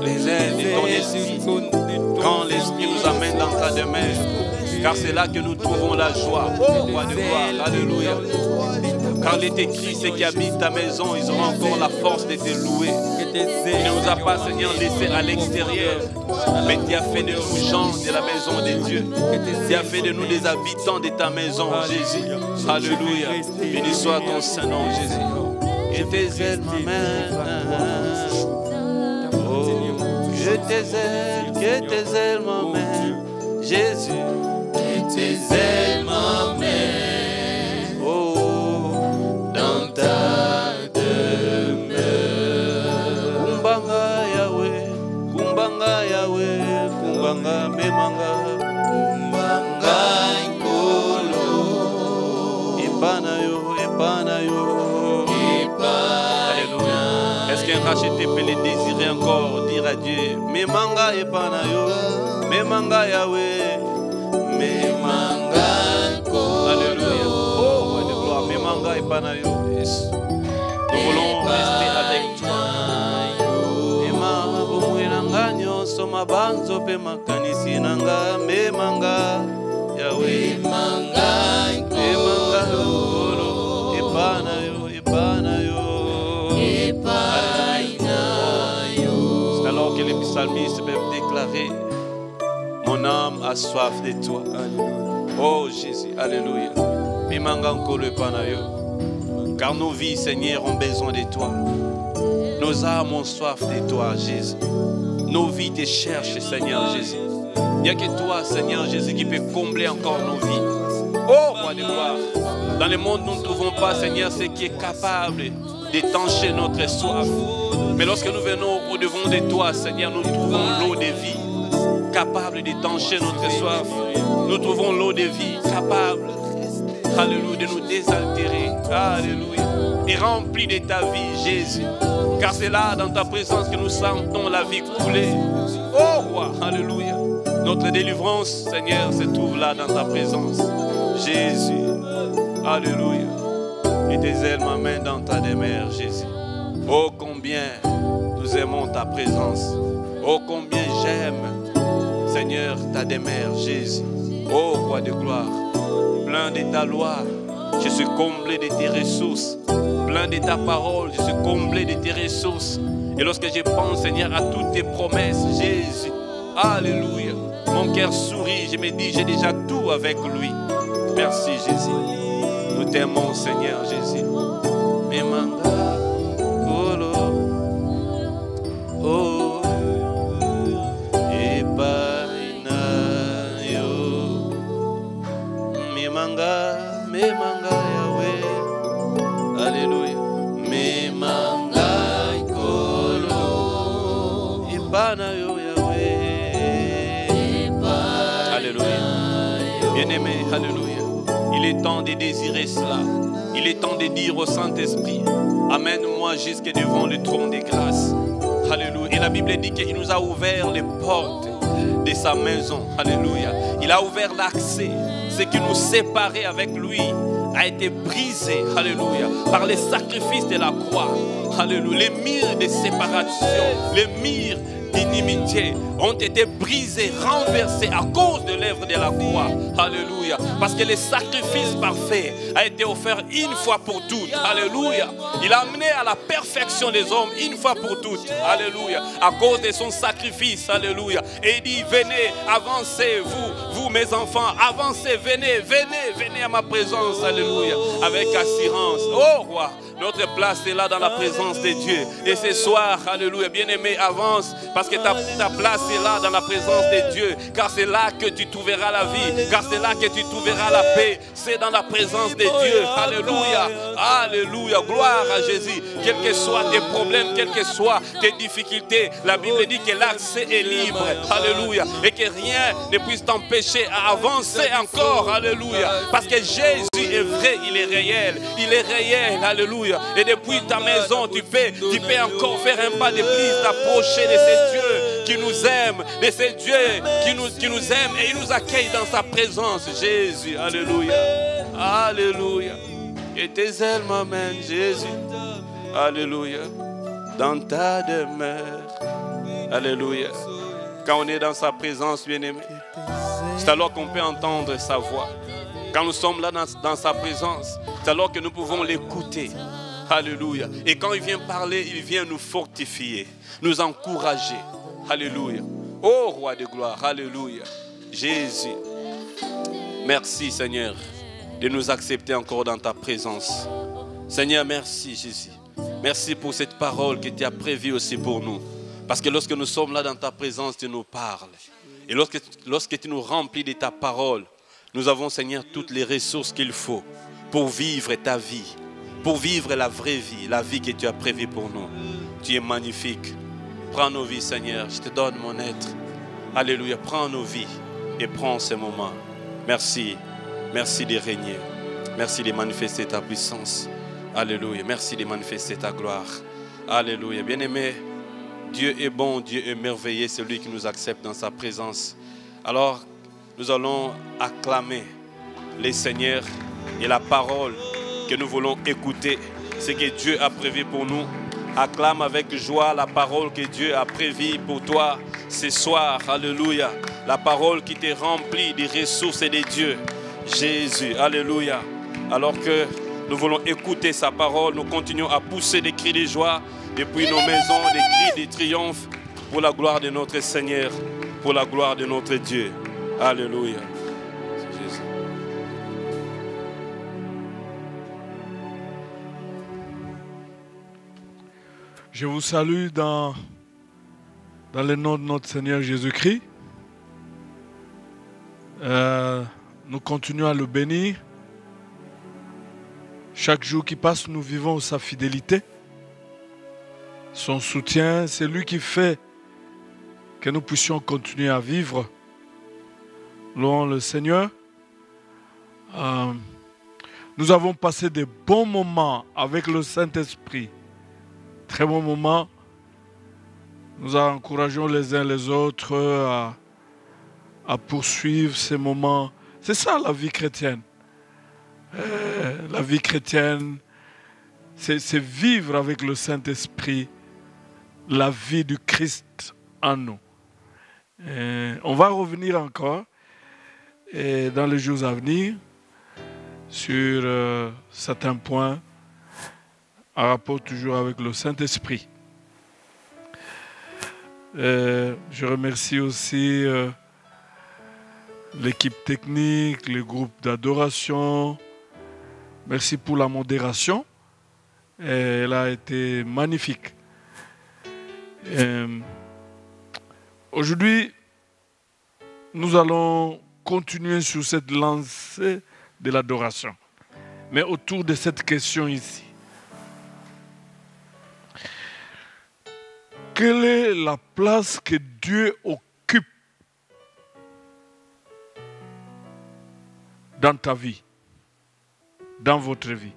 Les ailes de ton esprit. Quand l'esprit nous amène dans ta demeure. Car c'est là que nous trouvons la joie. Oh, roi de gloire, alléluia. Car il est écrit, ceux qui habitent ta maison, ils auront encore la force de te louer. Tu ne nous as pas, Seigneur, laissés à l'extérieur, mais tu as fait de nous gens de la maison de Dieu. Tu as fait de nous des habitants de ta maison, Jésus. Alléluia. Béni soit ton Saint-Nom, Jésus. Que tes ailes m'amènent. Oh, que tes ailes m'amènent, Jésus. Que tes ailes m'amènent Oh, dans ta demeure. Kumbanga Yahweh, Kumbanga Yahweh, Kumbanga Memanga, Kumbanga Nkolo. Epanayo, Epanayo. Alléluia. Est-ce qu'un racheté peut le désirer encore, dire à Dieu, Memanga Epanayo, Memanga Yahweh, Memanga. Alléluia. Oh, roi de gloire, Memanga Epanayo. Yes. Nous voulons rester avec toi. Ema bomwe nanga nyonso mabanzo pe makanisi nanga memanga Yahweh. Memanga Memanga Nkolo. Epanayo, Epanayo. C'est alors que les psalmistes peuvent déclarer, mon âme a soif de toi. Oh Jésus, alléluia. Memanga Nkolo Epanayo. Car nos vies, Seigneur, ont besoin de toi. Nos âmes ont soif de toi, Jésus. Nos vies te cherchent, Seigneur Jésus. Il n'y a que toi, Seigneur Jésus, qui peut combler encore nos vies. Oh, roi de gloire. Dans le monde, nous ne trouvons pas, Seigneur, ce qui est capable d'étancher notre soif. Mais lorsque nous venons au-devant de toi, Seigneur, nous trouvons l'eau de vie, capable d'étancher notre soif. Nous trouvons l'eau de vie, capable, alléluia, de nous désaltérer. Alléluia. Et rempli de ta vie, Jésus. Car c'est là, dans ta présence, que nous sentons la vie couler. Oh roi, alléluia. Notre délivrance, Seigneur, se trouve là dans ta présence. Jésus, alléluia. Et tes ailes m'amènent dans ta demeure, Jésus. Oh combien nous aimons ta présence. Oh combien j'aime, Seigneur, ta demeure, Jésus. Oh roi de gloire, plein de ta loi, je suis comblé de tes ressources. Plein de ta parole, je suis comblé de tes ressources. Et lorsque je pense, Seigneur, à toutes tes promesses, Jésus, alléluia, mon cœur sourit, je me dis, j'ai déjà tout avec lui. Merci, Jésus. Nous t'aimons, Seigneur, Jésus. Memanga, olo, oh, epaina yo, memanga, Yahweh. Alléluia. Memanga ikolo ibana yo Yahweh. Alléluia. Bien-aimé, alléluia. Il est temps de désirer cela. Il est temps de dire au Saint-Esprit, amène-moi jusque devant le trône de grâce. Alléluia. Et la Bible dit qu'il nous a ouvert les portes de sa maison. Alléluia. Il a ouvert l'accès. Ce qui nous séparait avec lui a été brisé, alléluia, par les sacrifices de la croix. Alléluia. Les murs de séparation, les murs d'inimitié ont été brisés, renversés à cause de l'œuvre de la croix. Alléluia. Parce que le sacrifice parfait a été offert une fois pour toutes. Alléluia. Il a amené à la perfection des hommes une fois pour toutes. Alléluia. À cause de son sacrifice. Alléluia. Et il dit, venez, avancez, vous mes enfants, avancez, venez à ma présence. Alléluia. Avec assurance. Oh roi, notre place est là dans la présence de Dieu. Et ce soir, alléluia, bien-aimé, avance. Parce que ta place est là dans la présence de Dieu. Car c'est là que tu trouveras la vie. Car c'est là que tu trouveras la paix. C'est dans la présence de Dieu. Alléluia. Alléluia. Gloire à Jésus. Quels que soient tes problèmes, quelles que soient tes difficultés, la Bible dit que l'accès est libre. Alléluia. Et que rien ne puisse t'empêcher à avancer encore. Alléluia. Parce que Jésus est vrai, il est réel. Il est réel. Alléluia. Et depuis ta maison, tu peux encore faire un pas de plus, t'approcher de ce Dieu qui nous aime, de ce Dieu qui nous aime et il nous accueille dans sa présence. Jésus, alléluia. Alléluia. Et tes ailes m'amènent, Jésus. Alléluia. Dans ta demeure. Alléluia. Quand on est dans sa présence, bien-aimé, c'est alors qu'on peut entendre sa voix. Quand nous sommes là dans sa présence, c'est alors que nous pouvons l'écouter. Alléluia. Et quand il vient parler, il vient nous fortifier, nous encourager. Alléluia. Oh roi de gloire. Alléluia. Jésus. Merci Seigneur de nous accepter encore dans ta présence. Seigneur, merci Jésus. Merci pour cette parole que tu as prévue aussi pour nous. Parce que lorsque nous sommes là dans ta présence, tu nous parles. Et lorsque tu nous remplis de ta parole, nous avons, Seigneur, toutes les ressources qu'il faut pour vivre ta vie, pour vivre la vraie vie, la vie que tu as prévue pour nous. Tu es magnifique. Prends nos vies, Seigneur. Je te donne mon être. Alléluia. Prends nos vies et prends ce moment. Merci. Merci de régner. Merci de manifester ta puissance. Alléluia. Merci de manifester ta gloire. Alléluia. Bien-aimé, Dieu est bon, Dieu est merveilleux, celui qui nous accepte dans sa présence. Alors, nous allons acclamer les seigneurs et la parole que nous voulons écouter, ce que Dieu a prévu pour nous. Acclame avec joie la parole que Dieu a prévue pour toi ce soir. Alléluia. La parole qui te remplit des ressources et de Dieu. Jésus. Alléluia. Alors que nous voulons écouter sa parole, nous continuons à pousser des cris de joie depuis nos maisons, des cris de triomphe pour la gloire de notre Seigneur, pour la gloire de notre Dieu. Alléluia. Jésus. Je vous salue dans le nom de notre Seigneur Jésus-Christ. Nous continuons à le bénir. Chaque jour qui passe, nous vivons sa fidélité. son soutien. C'est lui qui fait que nous puissions continuer à vivre. Louons le Seigneur. Nous avons passé de bons moments avec le Saint-Esprit. Très bons moments. Nous encourageons les uns les autres à poursuivre ces moments. C'est ça la vie chrétienne. La vie chrétienne, c'est vivre avec le Saint-Esprit la vie du Christ en nous. On va revenir encore dans les jours à venir sur certains points en rapport toujours avec le Saint-Esprit. Je remercie aussi l'équipe technique, le groupe d'adoration. Merci pour la modération. Elle a été magnifique. Aujourd'hui, nous allons continuer sur cette lancée de l'adoration, mais autour de cette question ici. Quelle est la place que Dieu occupe dans ta vie, dans votre vie?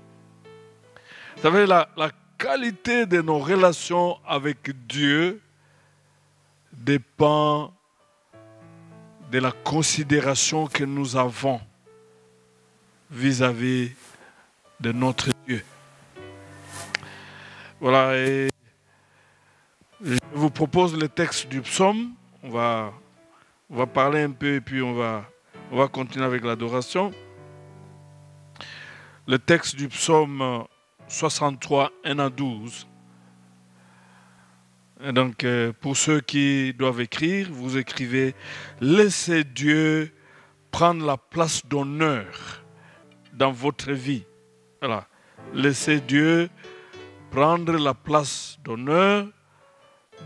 Vous savez, la qualité de nos relations avec Dieu dépend de la considération que nous avons vis-à-vis de notre Dieu. Voilà, et je vous propose le texte du psaume. On va parler un peu et puis on va continuer avec l'adoration. Le texte du psaume 63, 1 à 12. Et donc, pour ceux qui doivent écrire, vous écrivez « Laissez Dieu prendre la place d'honneur dans votre vie. » Voilà. Laissez Dieu prendre la place d'honneur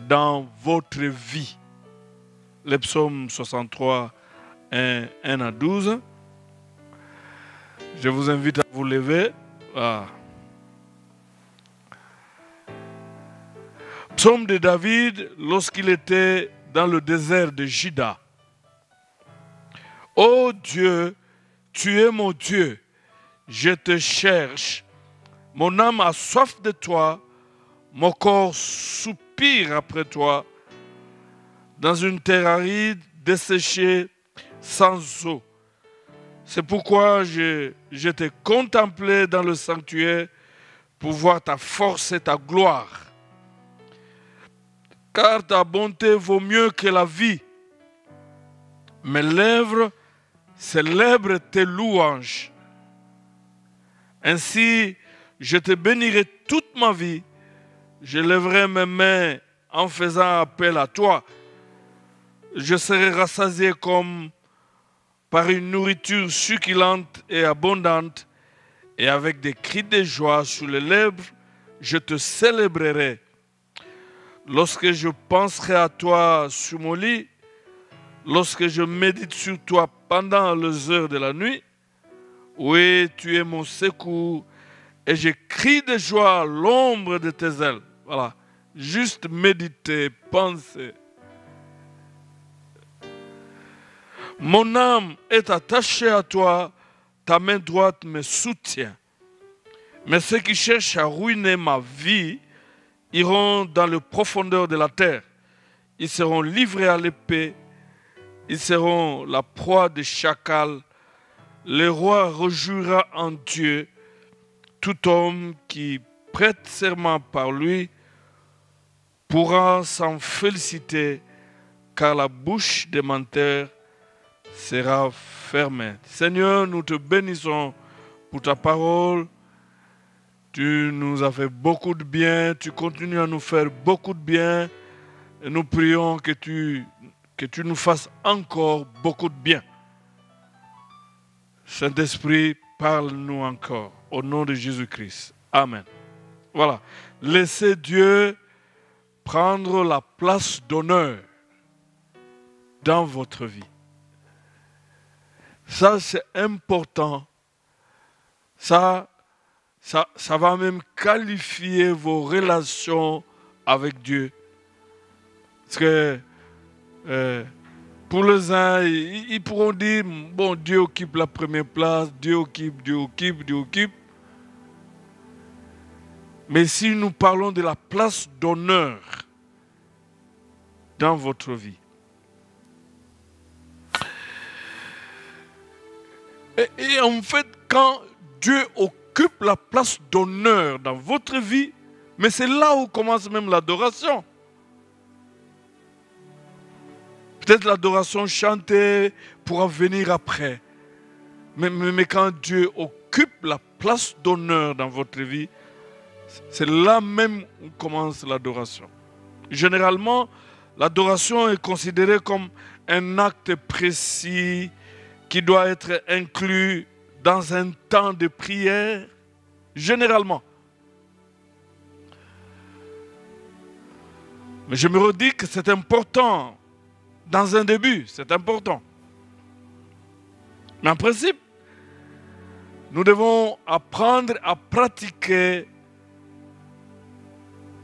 dans votre vie. Le psaume 63, 1 à 12. Je vous invite à vous lever. Voilà. Psaume de David lorsqu'il était dans le désert de Juda. Ô Dieu, tu es mon Dieu, je te cherche. Mon âme a soif de toi, mon corps soupire après toi, dans une terre aride, desséchée, sans eau. C'est pourquoi je t'ai contemplé dans le sanctuaire pour voir ta force et ta gloire. Car ta bonté vaut mieux que la vie. Mes lèvres célèbrent tes louanges. Ainsi, je te bénirai toute ma vie. Je lèverai mes mains en faisant appel à toi. Je serai rassasié comme par une nourriture succulente et abondante. Et avec des cris de joie sur les lèvres, je te célébrerai. Lorsque je penserai à toi sur mon lit, lorsque je médite sur toi pendant les heures de la nuit, oui, tu es mon secours et je crie de joie à l'ombre de tes ailes. Voilà, juste méditer, penser. Mon âme est attachée à toi, ta main droite me soutient. Mais ceux qui cherchent à ruiner ma vie iront dans les profondeurs de la terre. Ils seront livrés à l'épée. Ils seront la proie des chacals. Le roi rejouera en Dieu. Tout homme qui prête serment par lui pourra s'en féliciter, car la bouche des menteurs sera fermée. Seigneur, nous te bénissons pour ta parole. Tu nous as fait beaucoup de bien, tu continues à nous faire beaucoup de bien. Et nous prions que tu nous fasses encore beaucoup de bien. Saint-Esprit, parle-nous encore. Au nom de Jésus-Christ. Amen. Voilà. Laissez Dieu prendre la place d'honneur dans votre vie. Ça, c'est important. Ça va même qualifier vos relations avec Dieu. Parce que pour les uns, ils pourront dire, bon, Dieu occupe la première place, Dieu occupe. Mais si nous parlons de la place d'honneur dans votre vie, et en fait, quand Dieu occupe la place d'honneur dans votre vie, mais c'est là où commence même l'adoration. Peut-être l'adoration chantée pourra venir après. Mais quand Dieu occupe la place d'honneur dans votre vie, c'est là même où commence l'adoration. Généralement, l'adoration est considérée comme un acte précis qui doit être inclus dans un temps de prière. Généralement. Mais je me redis que c'est important. Dans un début, c'est important. Mais en principe, nous devons apprendre à pratiquer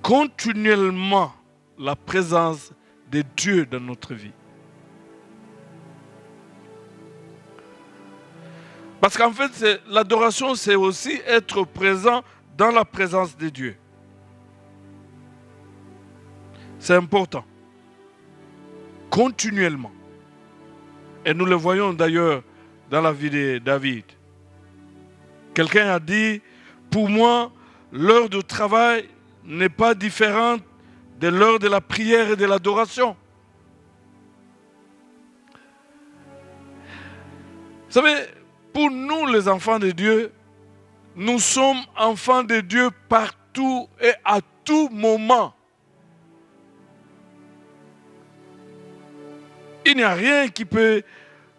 continuellement la présence de Dieu dans notre vie. Parce qu'en fait, l'adoration, c'est aussi être présent dans la présence de Dieu. C'est important. Continuellement. Et nous le voyons d'ailleurs dans la vie de David. Quelqu'un a dit, pour moi, l'heure de travail n'est pas différente de l'heure de la prière et de l'adoration. Vous savez, pour nous les enfants de Dieu, nous sommes enfants de Dieu partout et à tout moment. Il n'y a rien qui peut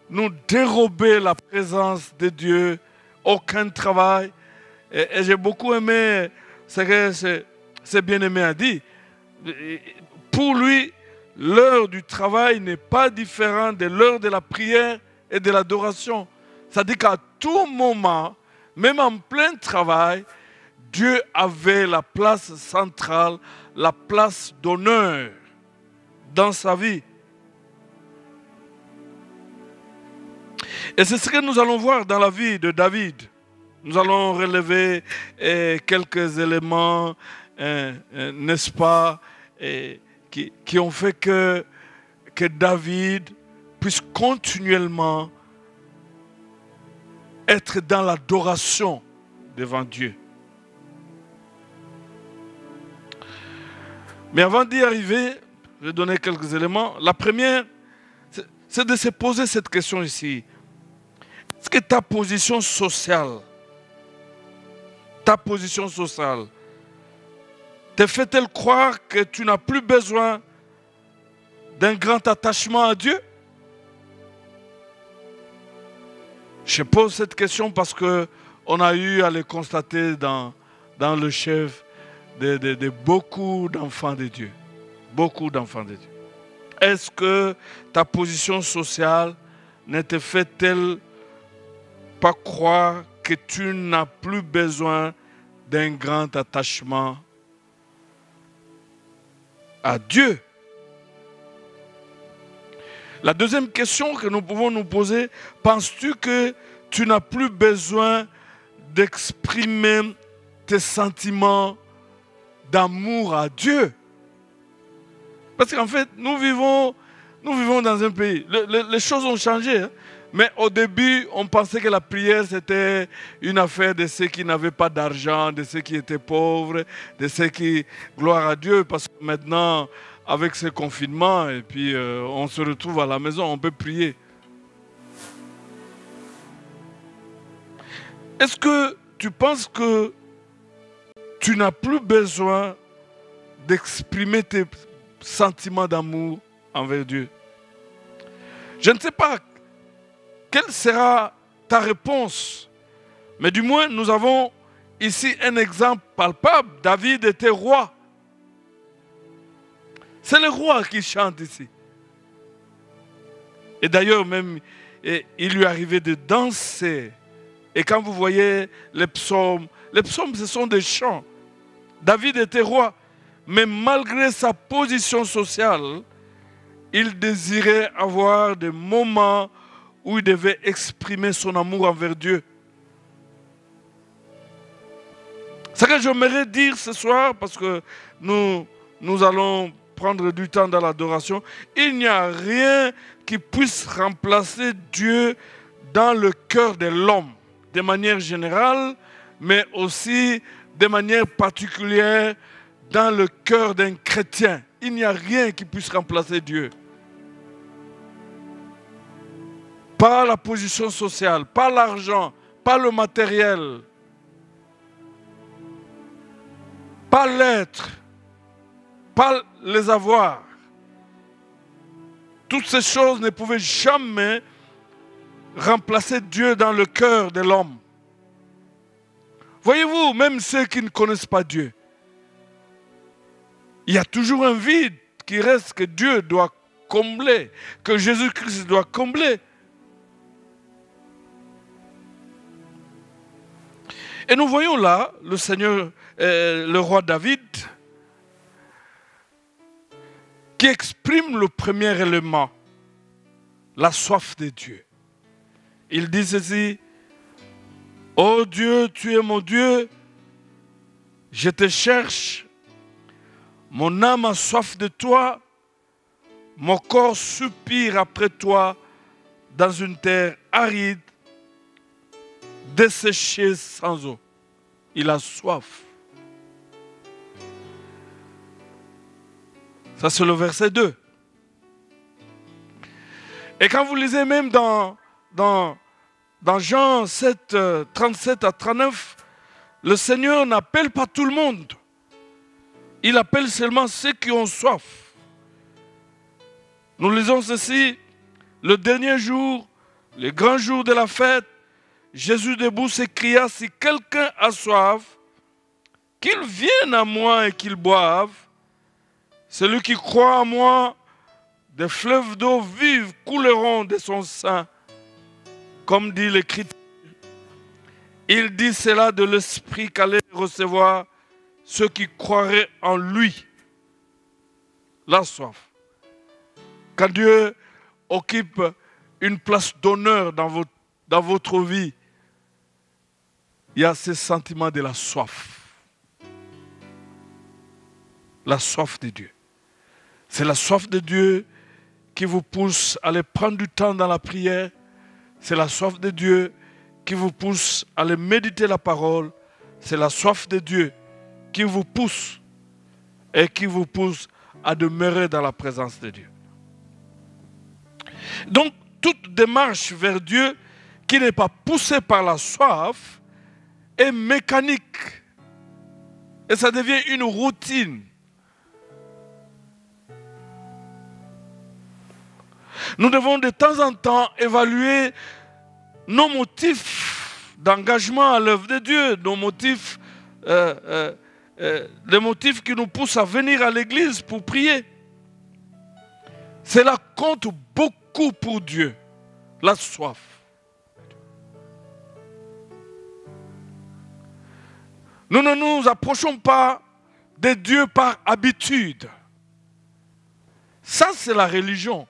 nous dérober la présence de Dieu, aucun travail. Et j'ai beaucoup aimé ce que ce bien-aimé a dit. Pour lui, l'heure du travail n'est pas différente de l'heure de la prière et de l'adoration. C'est-à-dire qu'à tout moment, même en plein travail, Dieu avait la place centrale, la place d'honneur dans sa vie. Et c'est ce que nous allons voir dans la vie de David. Nous allons relever quelques éléments, n'est-ce pas, qui ont fait que David puisse continuellement être dans l'adoration devant Dieu. Mais avant d'y arriver, je vais donner quelques éléments. La première, c'est de se poser cette question ici. Est-ce que ta position sociale te fait-elle croire que tu n'as plus besoin d'un grand attachement à Dieu? Je pose cette question parce qu'on a eu à le constater dans le chef de beaucoup d'enfants de Dieu. Beaucoup d'enfants de Dieu. Est-ce que ta position sociale ne te fait-elle pas croire que tu n'as plus besoin d'un grand attachement à Dieu? La deuxième question que nous pouvons nous poser, penses-tu que tu n'as plus besoin d'exprimer tes sentiments d'amour à Dieu? Parce qu'en fait, nous vivons dans un pays. Les choses ont changé. Hein? Mais au début, on pensait que la prière, c'était une affaire de ceux qui n'avaient pas d'argent, de ceux qui étaient pauvres, de ceux qui... Gloire à Dieu, parce que maintenant, avec ce confinement, et puis on se retrouve à la maison, on peut prier. Est-ce que tu penses que tu n'as plus besoin d'exprimer tes sentiments d'amour envers Dieu? Je ne sais pas quelle sera ta réponse, mais du moins nous avons ici un exemple palpable. David était roi. C'est le roi qui chante ici. Et d'ailleurs même, il lui arrivait de danser. Et quand vous voyez les psaumes ce sont des chants. David était roi, mais malgré sa position sociale, il désirait avoir des moments où il devait exprimer son amour envers Dieu. Ce que j'aimerais dire ce soir, parce que nous allons prendre du temps dans l'adoration, il n'y a rien qui puisse remplacer Dieu dans le cœur de l'homme, de manière générale, mais aussi de manière particulière dans le cœur d'un chrétien. Il n'y a rien qui puisse remplacer Dieu. Pas la position sociale, pas l'argent, pas le matériel, pas l'être, pas les avoirs. Toutes ces choses ne pouvaient jamais remplacer Dieu dans le cœur de l'homme. Voyez-vous, même ceux qui ne connaissent pas Dieu, il y a toujours un vide qui reste que Dieu doit combler, que Jésus-Christ doit combler. Et nous voyons là le Seigneur, le roi David, qui exprime le premier élément, la soif de Dieu. Il dit ceci: ô Dieu, tu es mon Dieu, je te cherche, mon âme a soif de toi, mon corps soupire après toi dans une terre aride, desséchée sans eau. Il a soif. Ça, c'est le verset 2. Et quand vous lisez même dans Jean 7, 37 à 39, le Seigneur n'appelle pas tout le monde. Il appelle seulement ceux qui ont soif. Nous lisons ceci: le dernier jour, le grand jour de la fête, Jésus debout s'écria: si quelqu'un a soif, qu'il vienne à moi et qu'il boive. Celui qui croit en moi, des fleuves d'eau vive couleront de son sein, comme dit l'Écriture. Il dit cela de l'Esprit qu'allaient recevoir ceux qui croiraient en lui. La soif. Quand Dieu occupe une place d'honneur dans votre vie, il y a ce sentiment de la soif. La soif de Dieu. C'est la soif de Dieu qui vous pousse à aller prendre du temps dans la prière. C'est la soif de Dieu qui vous pousse à aller méditer la parole. C'est la soif de Dieu qui vous pousse et qui vous pousse à demeurer dans la présence de Dieu. Donc, toute démarche vers Dieu qui n'est pas poussée par la soif est mécanique. Et ça devient une routine. Nous devons de temps en temps évaluer nos motifs d'engagement à l'œuvre de Dieu, nos motifs, les motifs qui nous poussent à venir à l'église pour prier. Cela compte beaucoup pour Dieu, la soif. Nous ne nous approchons pas de Dieu par habitude. Ça, c'est la religion.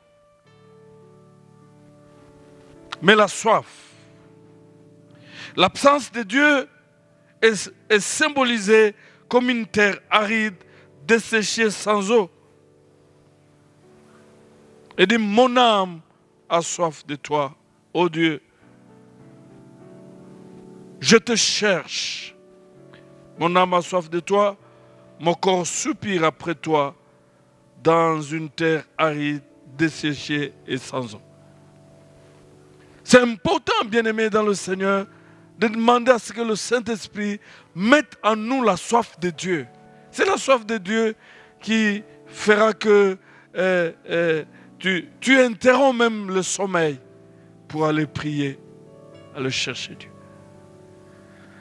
Mais la soif, l'absence de Dieu est symbolisée comme une terre aride, desséchée sans eau. Et dit: mon âme a soif de toi, ô Dieu. Je te cherche. Mon âme a soif de toi, mon corps soupire après toi dans une terre aride, desséchée et sans eau. C'est important, bien-aimés dans le Seigneur, de demander à ce que le Saint-Esprit mette en nous la soif de Dieu. C'est la soif de Dieu qui fera que tu interromps même le sommeil pour aller prier, aller chercher Dieu.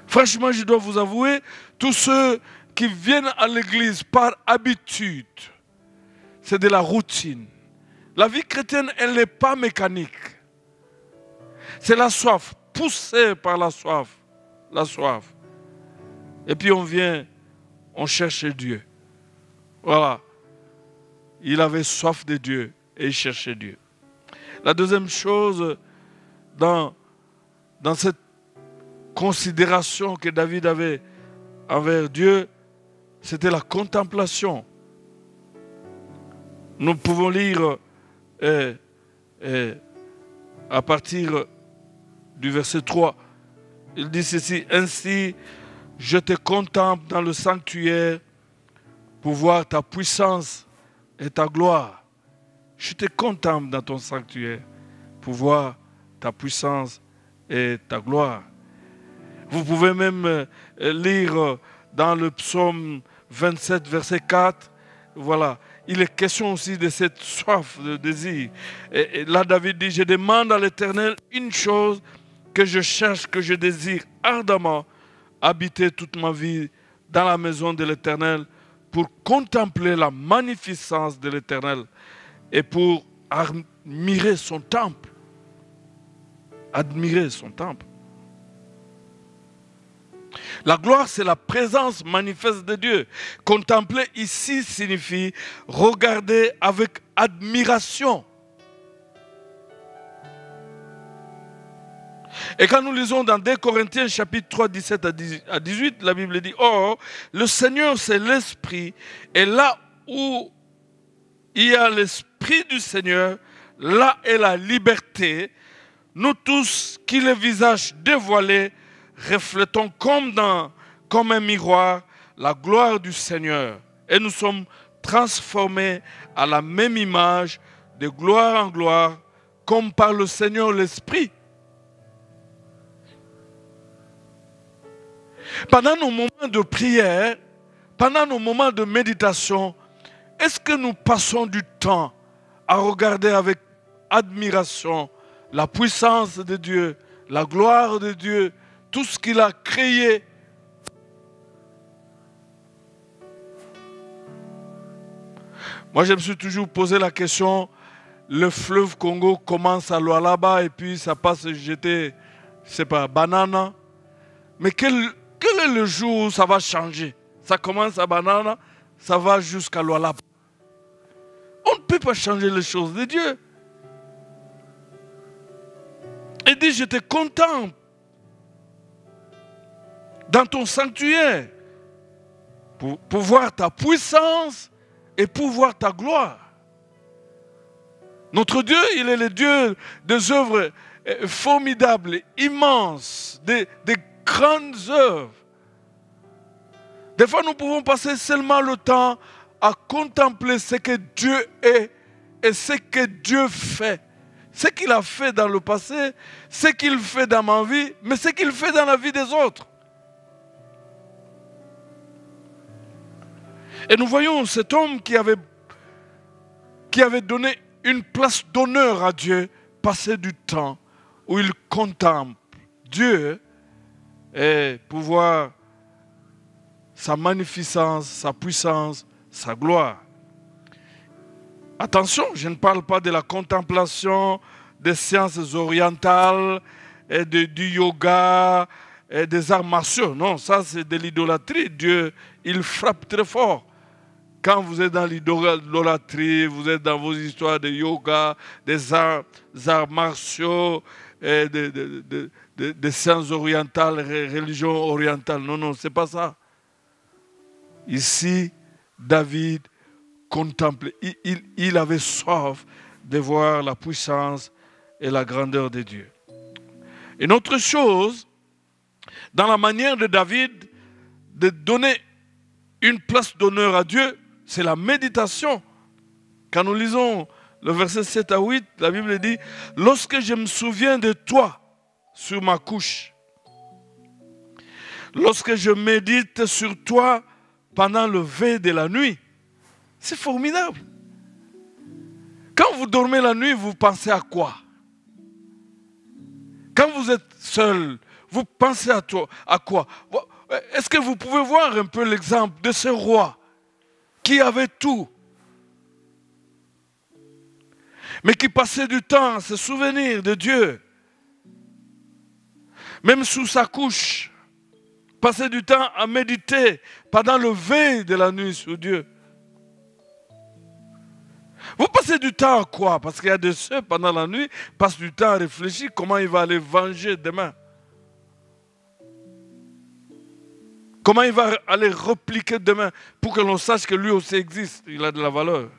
Franchement, je dois vous avouer, tous ceux qui viennent à l'église par habitude, c'est de la routine. La vie chrétienne, elle n'est pas mécanique. C'est la soif, poussée par la soif. La soif. Et puis on vient, on cherche Dieu. Voilà. Il avait soif de Dieu et il cherchait Dieu. La deuxième chose, dans cette considération que David avait envers Dieu, c'était la contemplation. Nous pouvons lire à partir du verset 3. Il dit ceci: ainsi, je te contemple dans le sanctuaire pour voir ta puissance et ta gloire. Je te contemple dans ton sanctuaire pour voir ta puissance et ta gloire. Vous pouvez même lire dans le psaume 27, verset 4, voilà, il est question aussi de cette soif de désir. Et là, David dit, je demande à l'Éternel une chose que je cherche, que je désire ardemment, habiter toute ma vie dans la maison de l'Éternel pour contempler la magnificence de l'Éternel et pour admirer son temple. Admirer son temple. La gloire, c'est la présence manifeste de Dieu. Contempler ici signifie regarder avec admiration. Et quand nous lisons dans 2 Corinthiens chapitre 3, 17 à 18, la Bible dit, or, le Seigneur c'est l'Esprit, et là où il y a l'Esprit du Seigneur, là est la liberté. Nous tous qui les visages dévoilés, reflétons comme un miroir la gloire du Seigneur. Et nous sommes transformés à la même image, de gloire en gloire, comme par le Seigneur l'Esprit. Pendant nos moments de prière, pendant nos moments de méditation, est-ce que nous passons du temps à regarder avec admiration la puissance de Dieu, la gloire de Dieu, tout ce qu'il a créé? Moi, je me suis toujours posé la question, le fleuve Congo commence à Lualaba et puis ça passe jeter, je ne sais pas, Banana. Mais quel est le jour où ça va changer? Ça commence à Banana, ça va jusqu'à Lualaba. On ne peut pas changer les choses de Dieu. Il dit, je te contemple dans ton sanctuaire pour voir ta puissance et pour voir ta gloire. Notre Dieu, il est le Dieu des œuvres formidables, immenses, des grandes œuvres. Des fois, nous pouvons passer seulement le temps à contempler ce que Dieu est et ce que Dieu fait. Ce qu'il a fait dans le passé, ce qu'il fait dans ma vie, mais ce qu'il fait dans la vie des autres. Et nous voyons cet homme qui avait donné une place d'honneur à Dieu, passer du temps où il contemple Dieu et pour voir sa magnificence, sa puissance, sa gloire. Attention, je ne parle pas de la contemplation des sciences orientales, et du yoga, et des arts martiaux. Non, ça c'est de l'idolâtrie. Dieu, il frappe très fort. Quand vous êtes dans l'idolâtrie, vous êtes dans vos histoires de yoga, des arts martiaux, et des sciences orientales, religions orientales. Non, non, ce n'est pas ça. Ici, David contemplait, il avait soif de voir la puissance et la grandeur de Dieu. Une autre chose, dans la manière de David de donner une place d'honneur à Dieu, c'est la méditation. Quand nous lisons le verset 7 à 8, la Bible dit « Lorsque je me souviens de toi sur ma couche, lorsque je médite sur toi pendant le veille de la nuit. » C'est formidable. Quand vous dormez la nuit, vous pensez à quoi? Quand vous êtes seul, vous pensez à quoi? Est-ce que vous pouvez voir un peu l'exemple de ce roi qui avait tout, mais qui passait du temps à se souvenir de Dieu, même sous sa couche, passait du temps à méditer pendant le veille de la nuit sur Dieu. Vous passez du temps à quoi? Parce qu'il y a de ceux, pendant la nuit, passent du temps à réfléchir comment il va aller venger demain. Comment il va aller repliquer demain pour que l'on sache que lui aussi existe, il a de la valeur.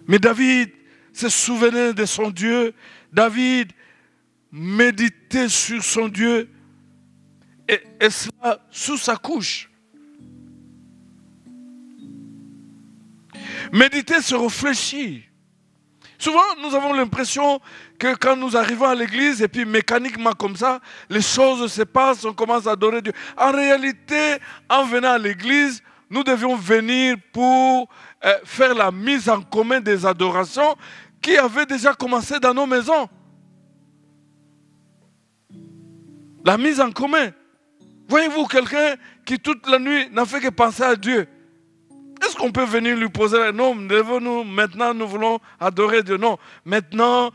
Mais David se souvenait de son Dieu. David méditait sur son Dieu et cela sous sa couche. Méditer, se réfléchir. Souvent, nous avons l'impression que quand nous arrivons à l'église, et puis mécaniquement comme ça, les choses se passent, on commence à adorer Dieu. En réalité, en venant à l'église, nous devions venir pour faire la mise en commun des adorations qui avaient déjà commencé dans nos maisons. La mise en commun. Voyez-vous quelqu'un qui toute la nuit n'a fait que penser à Dieu? Est-ce qu'on peut venir lui poser la non, maintenant nous voulons adorer Dieu? Non, maintenant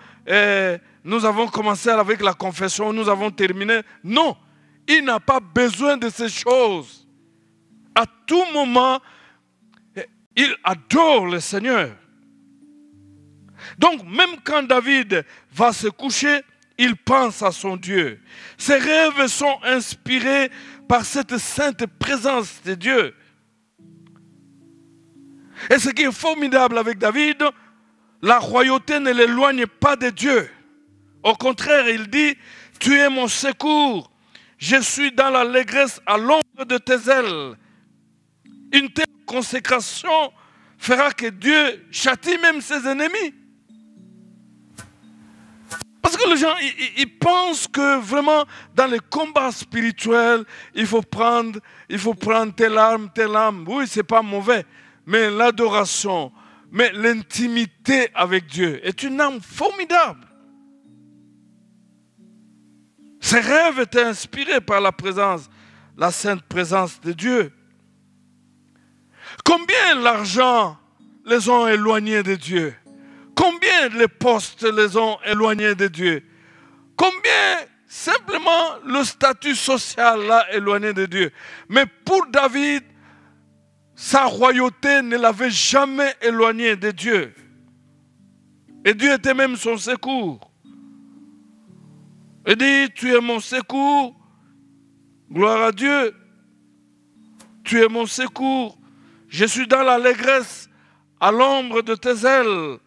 nous avons commencé avec la confession, nous avons terminé. Non, il n'a pas besoin de ces choses. À tout moment, il adore le Seigneur. Donc même quand David va se coucher, il pense à son Dieu. Ses rêves sont inspirés par cette sainte présence de Dieu. Et ce qui est formidable avec David, la royauté ne l'éloigne pas de Dieu. Au contraire, il dit, tu es mon secours, je suis dans l'allégresse à l'ombre de tes ailes. Une telle consécration fera que Dieu châtie même ses ennemis. Parce que les gens, ils pensent que vraiment, dans les combats spirituels, il faut prendre telle arme. Oui, ce n'est pas mauvais. Mais l'adoration, mais l'intimité avec Dieu est une arme formidable. Ses rêves étaient inspirés par la présence, la sainte présence de Dieu. Combien l'argent les ont éloignés de Dieu? Combien les postes les ont éloignés de Dieu? Combien simplement le statut social l'a éloigné de Dieu? Mais pour David, sa royauté ne l'avait jamais éloigné de Dieu. Et Dieu était même son secours. Il dit, tu es mon secours. Gloire à Dieu. Tu es mon secours. Je suis dans l'allégresse à l'ombre de tes ailes.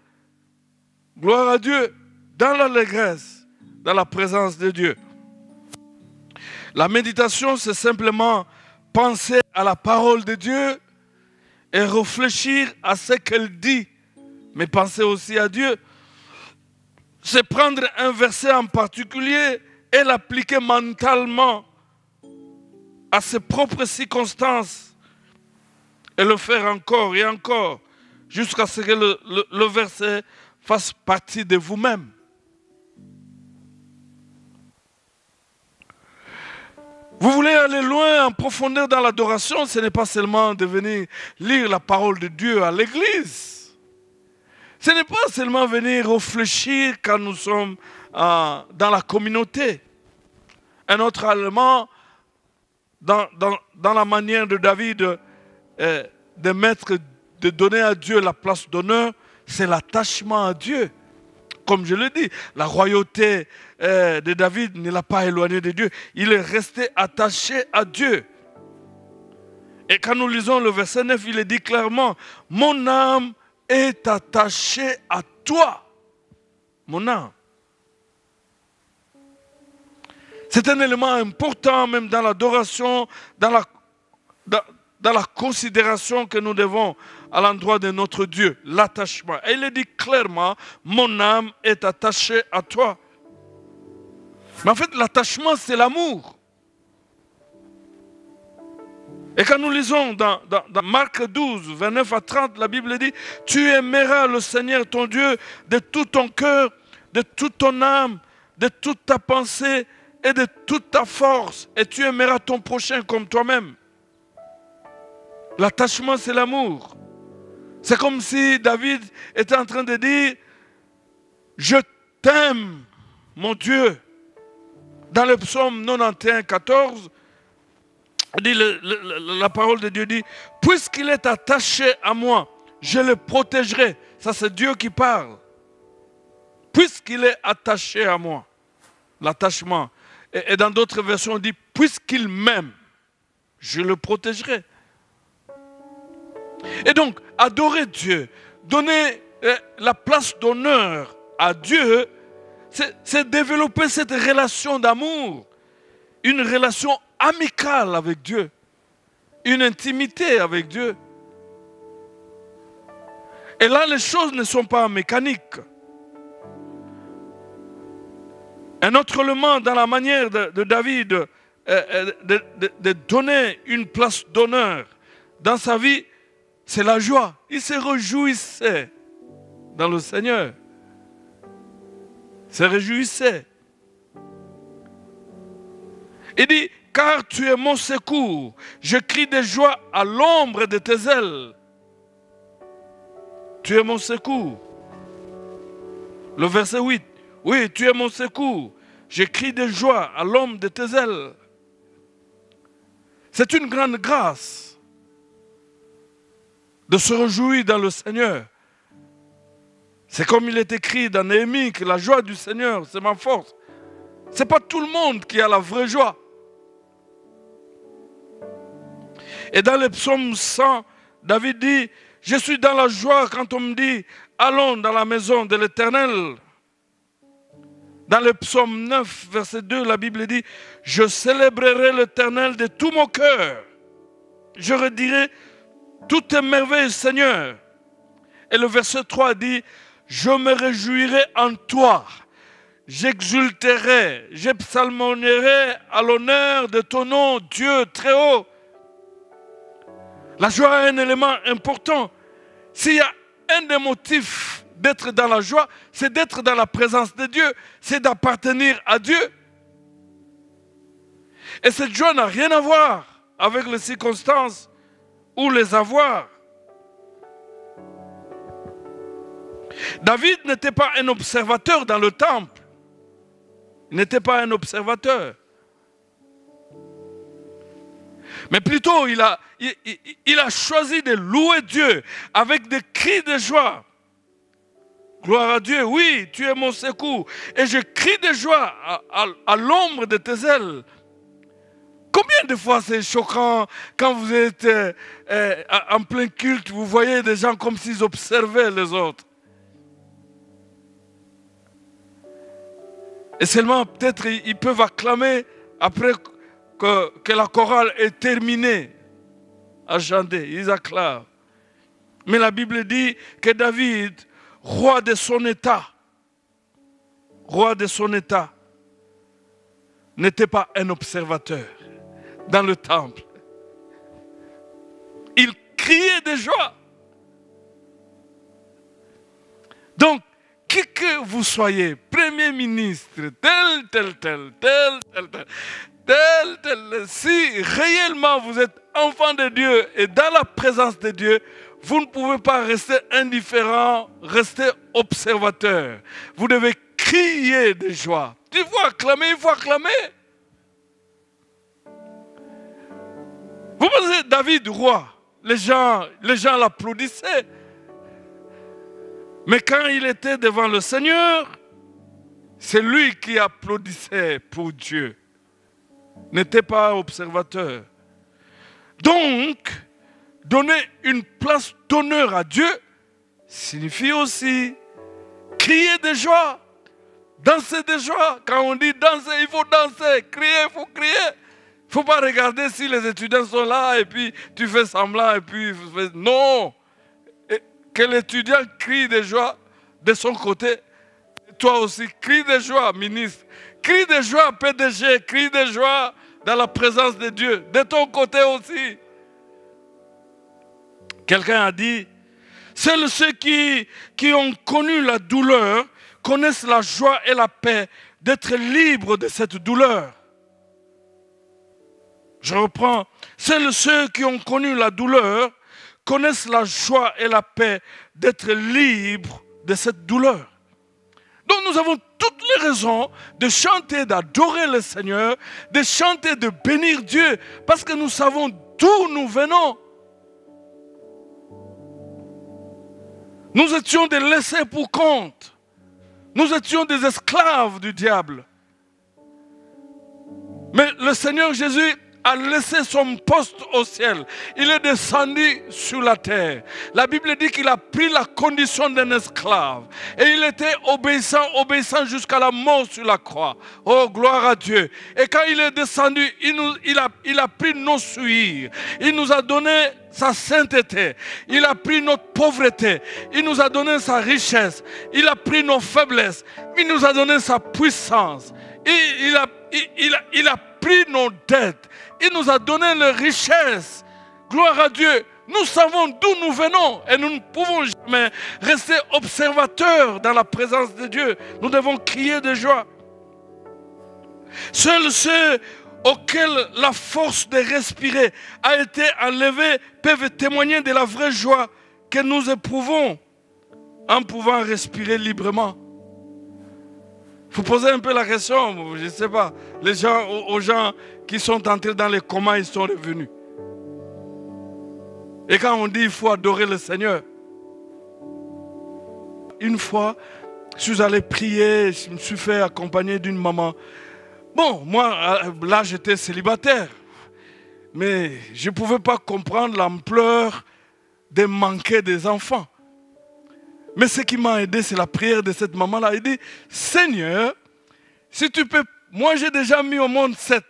Gloire à Dieu. Dans l'allégresse, dans la présence de Dieu. La méditation, c'est simplement penser à la parole de Dieu et réfléchir à ce qu'elle dit, mais penser aussi à Dieu. C'est prendre un verset en particulier et l'appliquer mentalement à ses propres circonstances et le faire encore et encore jusqu'à ce que le verset fasse partie de vous-même. Vous voulez aller loin, en profondeur dans l'adoration, ce n'est pas seulement de venir lire la parole de Dieu à l'église. Ce n'est pas seulement venir réfléchir quand nous sommes dans la communauté. Un autre élément, dans la manière de David de donner à Dieu la place d'honneur, c'est l'attachement à Dieu. Comme je l'ai dit, la royauté de David ne l'a pas éloigné de Dieu. Il est resté attaché à Dieu. Et quand nous lisons le verset 9, il est dit clairement, « Mon âme est attachée à toi. » Mon âme. C'est un élément important même dans l'adoration, dans la considération que nous devons à l'endroit de notre Dieu, l'attachement. Et il est dit clairement, mon âme est attachée à toi. Mais en fait, l'attachement, c'est l'amour. Et quand nous lisons dans Marc 12, 29 à 30, la Bible dit, tu aimeras le Seigneur ton Dieu de tout ton cœur, de toute ton âme, de toute ta pensée et de toute ta force. Et tu aimeras ton prochain comme toi-même. L'attachement, c'est l'amour. C'est comme si David était en train de dire, je t'aime, mon Dieu. Dans le psaume 91, 14, la parole de Dieu dit, puisqu'il est attaché à moi, je le protégerai. Ça, c'est Dieu qui parle. Puisqu'il est attaché à moi. L'attachement. Et dans d'autres versions, on dit, puisqu'il m'aime, je le protégerai. Et donc, adorer Dieu, donner la place d'honneur à Dieu, c'est développer cette relation d'amour, une relation amicale avec Dieu, une intimité avec Dieu. Et là, les choses ne sont pas mécaniques. Un autre élément dans la manière de David de donner une place d'honneur dans sa vie, c'est la joie. Il se réjouissait dans le Seigneur. Se réjouissait. Il dit, car tu es mon secours, je crie de joie à l'ombre de tes ailes. Tu es mon secours. Le verset 8. Oui, tu es mon secours. Je crie de joie à l'ombre de tes ailes. C'est une grande grâce de se réjouir dans le Seigneur. C'est comme il est écrit dans Néhémie que la joie du Seigneur, c'est ma force. Ce n'est pas tout le monde qui a la vraie joie. Et dans le psaume 100, David dit, je suis dans la joie quand on me dit, allons dans la maison de l'Éternel. Dans le psaume 9, verset 2, la Bible dit, je célébrerai l'Éternel de tout mon cœur. Je redirai toutes tes merveilles, Seigneur. Et le verset 3 dit, je me réjouirai en toi. J'exulterai, j'psalmonnerai à l'honneur de ton nom, Dieu très haut. La joie est un élément important. S'il y a un des motifs d'être dans la joie, c'est d'être dans la présence de Dieu, c'est d'appartenir à Dieu. Et cette joie n'a rien à voir avec les circonstances ou les avoirs. David n'était pas un observateur dans le temple. Il n'était pas un observateur. Mais plutôt, il a choisi de louer Dieu avec des cris de joie. Gloire à Dieu, oui, tu es mon secours. Et je crie de joie à l'ombre de tes ailes. Combien de fois c'est choquant quand vous êtes en plein culte, vous voyez des gens comme s'ils observaient les autres. Et seulement peut-être ils peuvent acclamer après que la chorale est terminée à chanter. Ils acclament. Mais la Bible dit que David, roi de son état, n'était pas un observateur dans le temple. Il criait de joie. Donc, qui que vous soyez, Premier ministre, tel, si réellement vous êtes enfant de Dieu et dans la présence de Dieu, vous ne pouvez pas rester indifférent, rester observateur. Vous devez crier de joie. Il faut acclamer, il faut acclamer. Vous pensez David, roi, les gens l'applaudissaient. Mais quand il était devant le Seigneur, c'est lui qui applaudissait pour Dieu. N'était pas observateur. Donc, donner une place d'honneur à Dieu signifie aussi crier de joie, danser de joie. Quand on dit danser, il faut danser, crier, il faut crier. Il ne faut pas regarder si les étudiants sont là et puis tu fais semblant et puis... Non! Que l'étudiant crie de joie de son côté. Toi aussi, crie de joie, ministre. Crie de joie, PDG. Crie de joie dans la présence de Dieu. De ton côté aussi. Quelqu'un a dit, seuls ceux qui ont connu la douleur connaissent la joie et la paix d'être libres de cette douleur. Je reprends. Seuls ceux qui ont connu la douleur connaissent la joie et la paix d'être libres de cette douleur. Donc nous avons toutes les raisons de chanter, d'adorer le Seigneur, de chanter, de bénir Dieu, parce que nous savons d'où nous venons. Nous étions des laissés pour compte. Nous étions des esclaves du diable. Mais le Seigneur Jésus a laissé son poste au ciel. Il est descendu sur la terre. La Bible dit qu'il a pris la condition d'un esclave. Et il était obéissant jusqu'à la mort sur la croix. Oh, gloire à Dieu. Et quand il est descendu, il a pris nos souillures. Il nous a donné sa sainteté. Il a pris notre pauvreté. Il nous a donné sa richesse. Il a pris nos faiblesses. Il nous a donné sa puissance. Il a pris nos dettes. Il nous a donné les richesses. Gloire à Dieu. Nous savons d'où nous venons et nous ne pouvons jamais rester observateurs dans la présence de Dieu. Nous devons crier de joie. Seuls ceux auxquels la force de respirer a été enlevée peuvent témoigner de la vraie joie que nous éprouvons en pouvant respirer librement. Il faut poser un peu la question, je ne sais pas, aux gens qui sont entrés dans les comas, ils sont revenus. Et quand on dit qu'il faut adorer le Seigneur, une fois, je suis allé prier, je me suis fait accompagner d'une maman. Bon, moi, là, j'étais célibataire, mais je ne pouvais pas comprendre l'ampleur des manqués des enfants. Mais ce qui m'a aidé, c'est la prière de cette maman-là. Elle dit, Seigneur, si tu peux, moi j'ai déjà mis au monde 7.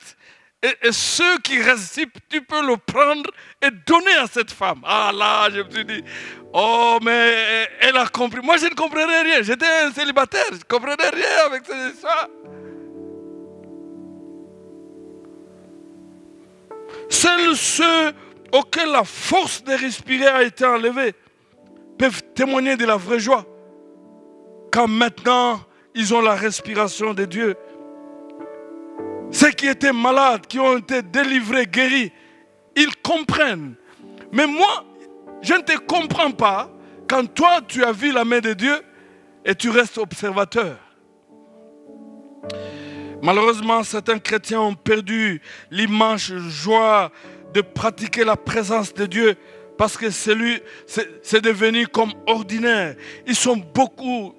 Et ceux qui restent, si tu peux le prendre et donner à cette femme. Ah là, je me suis dit, oh mais elle a compris. Moi je ne comprenais rien. J'étais un célibataire, je ne comprenais rien avec cette histoire. Seuls ceux auxquels la force de respirer a été enlevée peuvent témoigner de la vraie joie. Quand maintenant, ils ont la respiration de Dieu. Ceux qui étaient malades, qui ont été délivrés, guéris, ils comprennent. Mais moi, je ne te comprends pas quand toi, tu as vu la main de Dieu et tu restes observateur. Malheureusement, certains chrétiens ont perdu l'immense joie de pratiquer la présence de Dieu parce que c'est devenu comme ordinaire. Ils sont beaucoup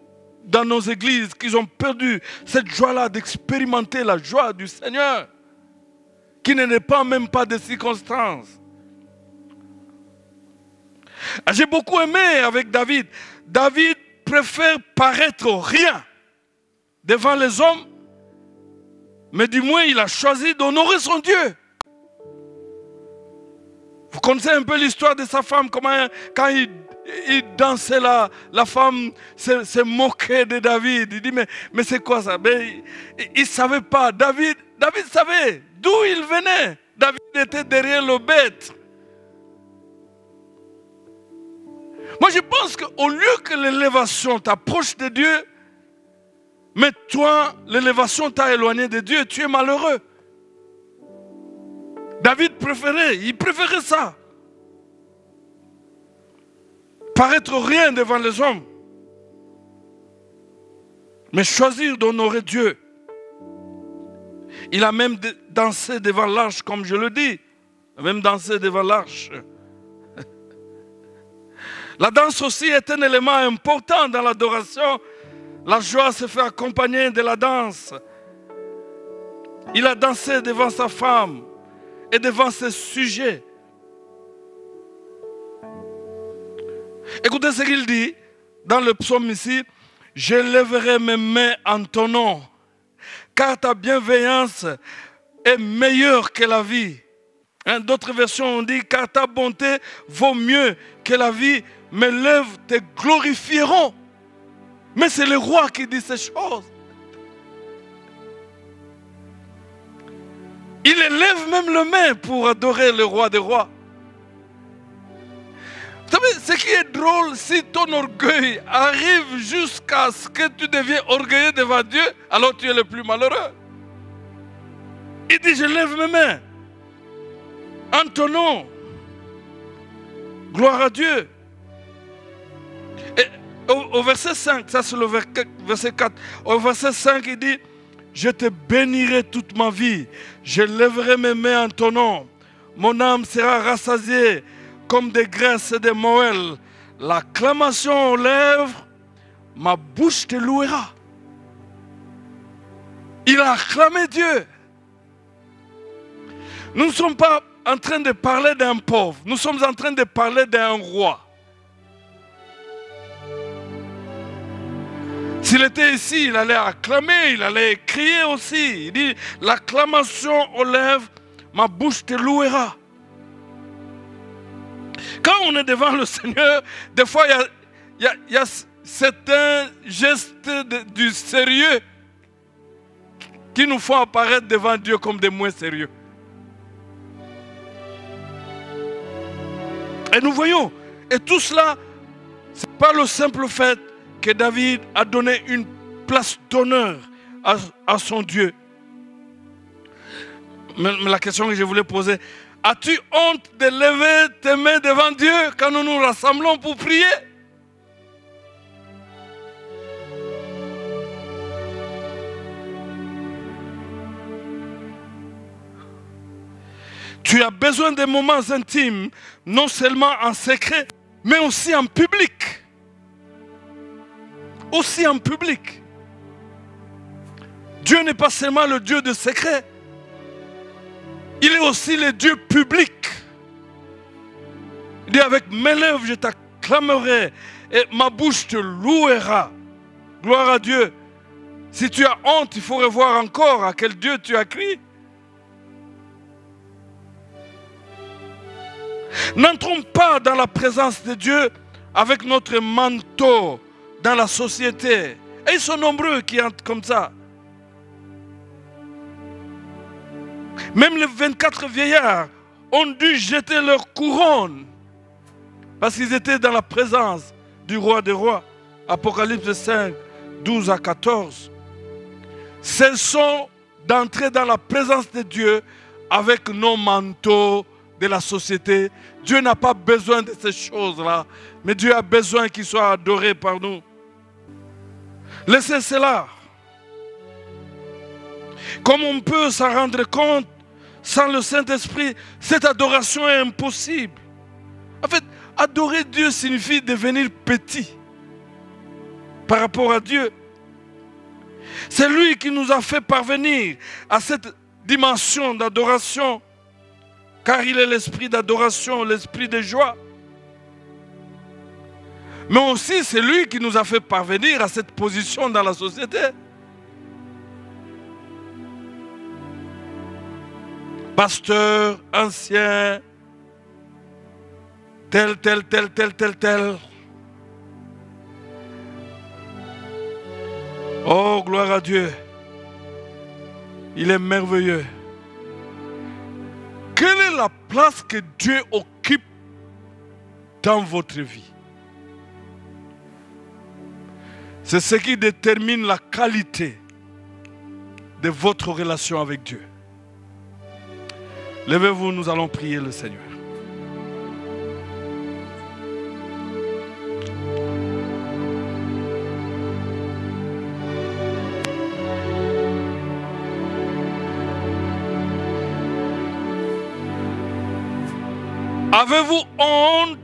dans nos églises qui ont perdu cette joie-là d'expérimenter la joie du Seigneur, qui ne dépend même pas des circonstances. J'ai beaucoup aimé avec David. David préfère paraître rien devant les hommes, mais du moins il a choisi d'honorer son Dieu. Vous connaissez un peu l'histoire de sa femme, comment quand il dansait là, la femme se moquait de David. Il dit, mais c'est quoi ça? Mais il ne savait pas. David savait d'où il venait. David était derrière le bête. Moi je pense qu'au lieu que l'élévation t'approche de Dieu, mais toi, l'élévation t'a éloigné de Dieu, tu es malheureux. David il préférait ça. Paraître rien devant les hommes. Mais choisir d'honorer Dieu. Il a même dansé devant l'arche, comme je le dis. Il a même dansé devant l'arche. La danse aussi est un élément important dans l'adoration. La joie se fait accompagner de la danse. Il a dansé devant sa femme et devant ses sujets. Écoutez ce qu'il dit dans le psaume ici. Je lèverai mes mains en ton nom, car ta bienveillance est meilleure que la vie. D'autres versions ont dit, car ta bonté vaut mieux que la vie. Mes lèvres te glorifieront. Mais c'est le roi qui dit ces choses. Il élève même le main pour adorer le roi des rois. Vous savez, ce qui est drôle, si ton orgueil arrive jusqu'à ce que tu deviens orgueilleux devant Dieu, alors tu es le plus malheureux. Il dit, je lève mes mains en ton nom. Gloire à Dieu. Et au verset 5, ça c'est le verset 4, au verset 5 il dit, je te bénirai toute ma vie, je lèverai mes mains en ton nom, mon âme sera rassasiée comme des graisses et des moelles, l'acclamation aux lèvres, ma bouche te louera. Il a acclamé Dieu. Nous ne sommes pas en train de parler d'un pauvre. Nous sommes en train de parler d'un roi. S'il était ici, il allait acclamer, il allait crier aussi. Il dit, l'acclamation aux lèvres, ma bouche te louera. Quand on est devant le Seigneur, des fois, il y a certains gestes du sérieux qui nous font apparaître devant Dieu comme des moins sérieux. Et nous voyons, et tout cela, ce n'est pas le simple fait que David a donné une place d'honneur à son Dieu. Mais la question que je voulais poser, as-tu honte de lever tes mains devant Dieu quand nous nous rassemblons pour prier? Tu as besoin de moments intimes, non seulement en secret, mais aussi en public. Aussi en public. Dieu n'est pas seulement le Dieu de secret. Il est aussi le Dieu public. Il dit, avec mes lèvres, je t'acclamerai et ma bouche te louera. Gloire à Dieu. Si tu as honte, il faut revoir encore à quel Dieu tu as crié. N'entrons pas dans la présence de Dieu avec notre manteau dans la société. Et ils sont nombreux qui entrent comme ça. Même les 24 vieillards ont dû jeter leur couronne parce qu'ils étaient dans la présence du roi des rois. Apocalypse 5, 12 à 14. Cessons d'entrer dans la présence de Dieu avec nos manteaux de la société. Dieu n'a pas besoin de ces choses-là, mais Dieu a besoin qu'il soit adoré par nous. Laissez cela. Comme on peut s'en rendre compte, sans le Saint-Esprit, cette adoration est impossible. En fait, adorer Dieu signifie devenir petit par rapport à Dieu. C'est lui qui nous a fait parvenir à cette dimension d'adoration, car il est l'esprit d'adoration, l'esprit de joie. Mais aussi, c'est lui qui nous a fait parvenir à cette position dans la société. Pasteur, ancien, tel. Oh, gloire à Dieu. Il est merveilleux. Quelle est la place que Dieu occupe dans votre vie? C'est ce qui détermine la qualité de votre relation avec Dieu. Levez-vous, nous allons prier le Seigneur. Avez-vous honte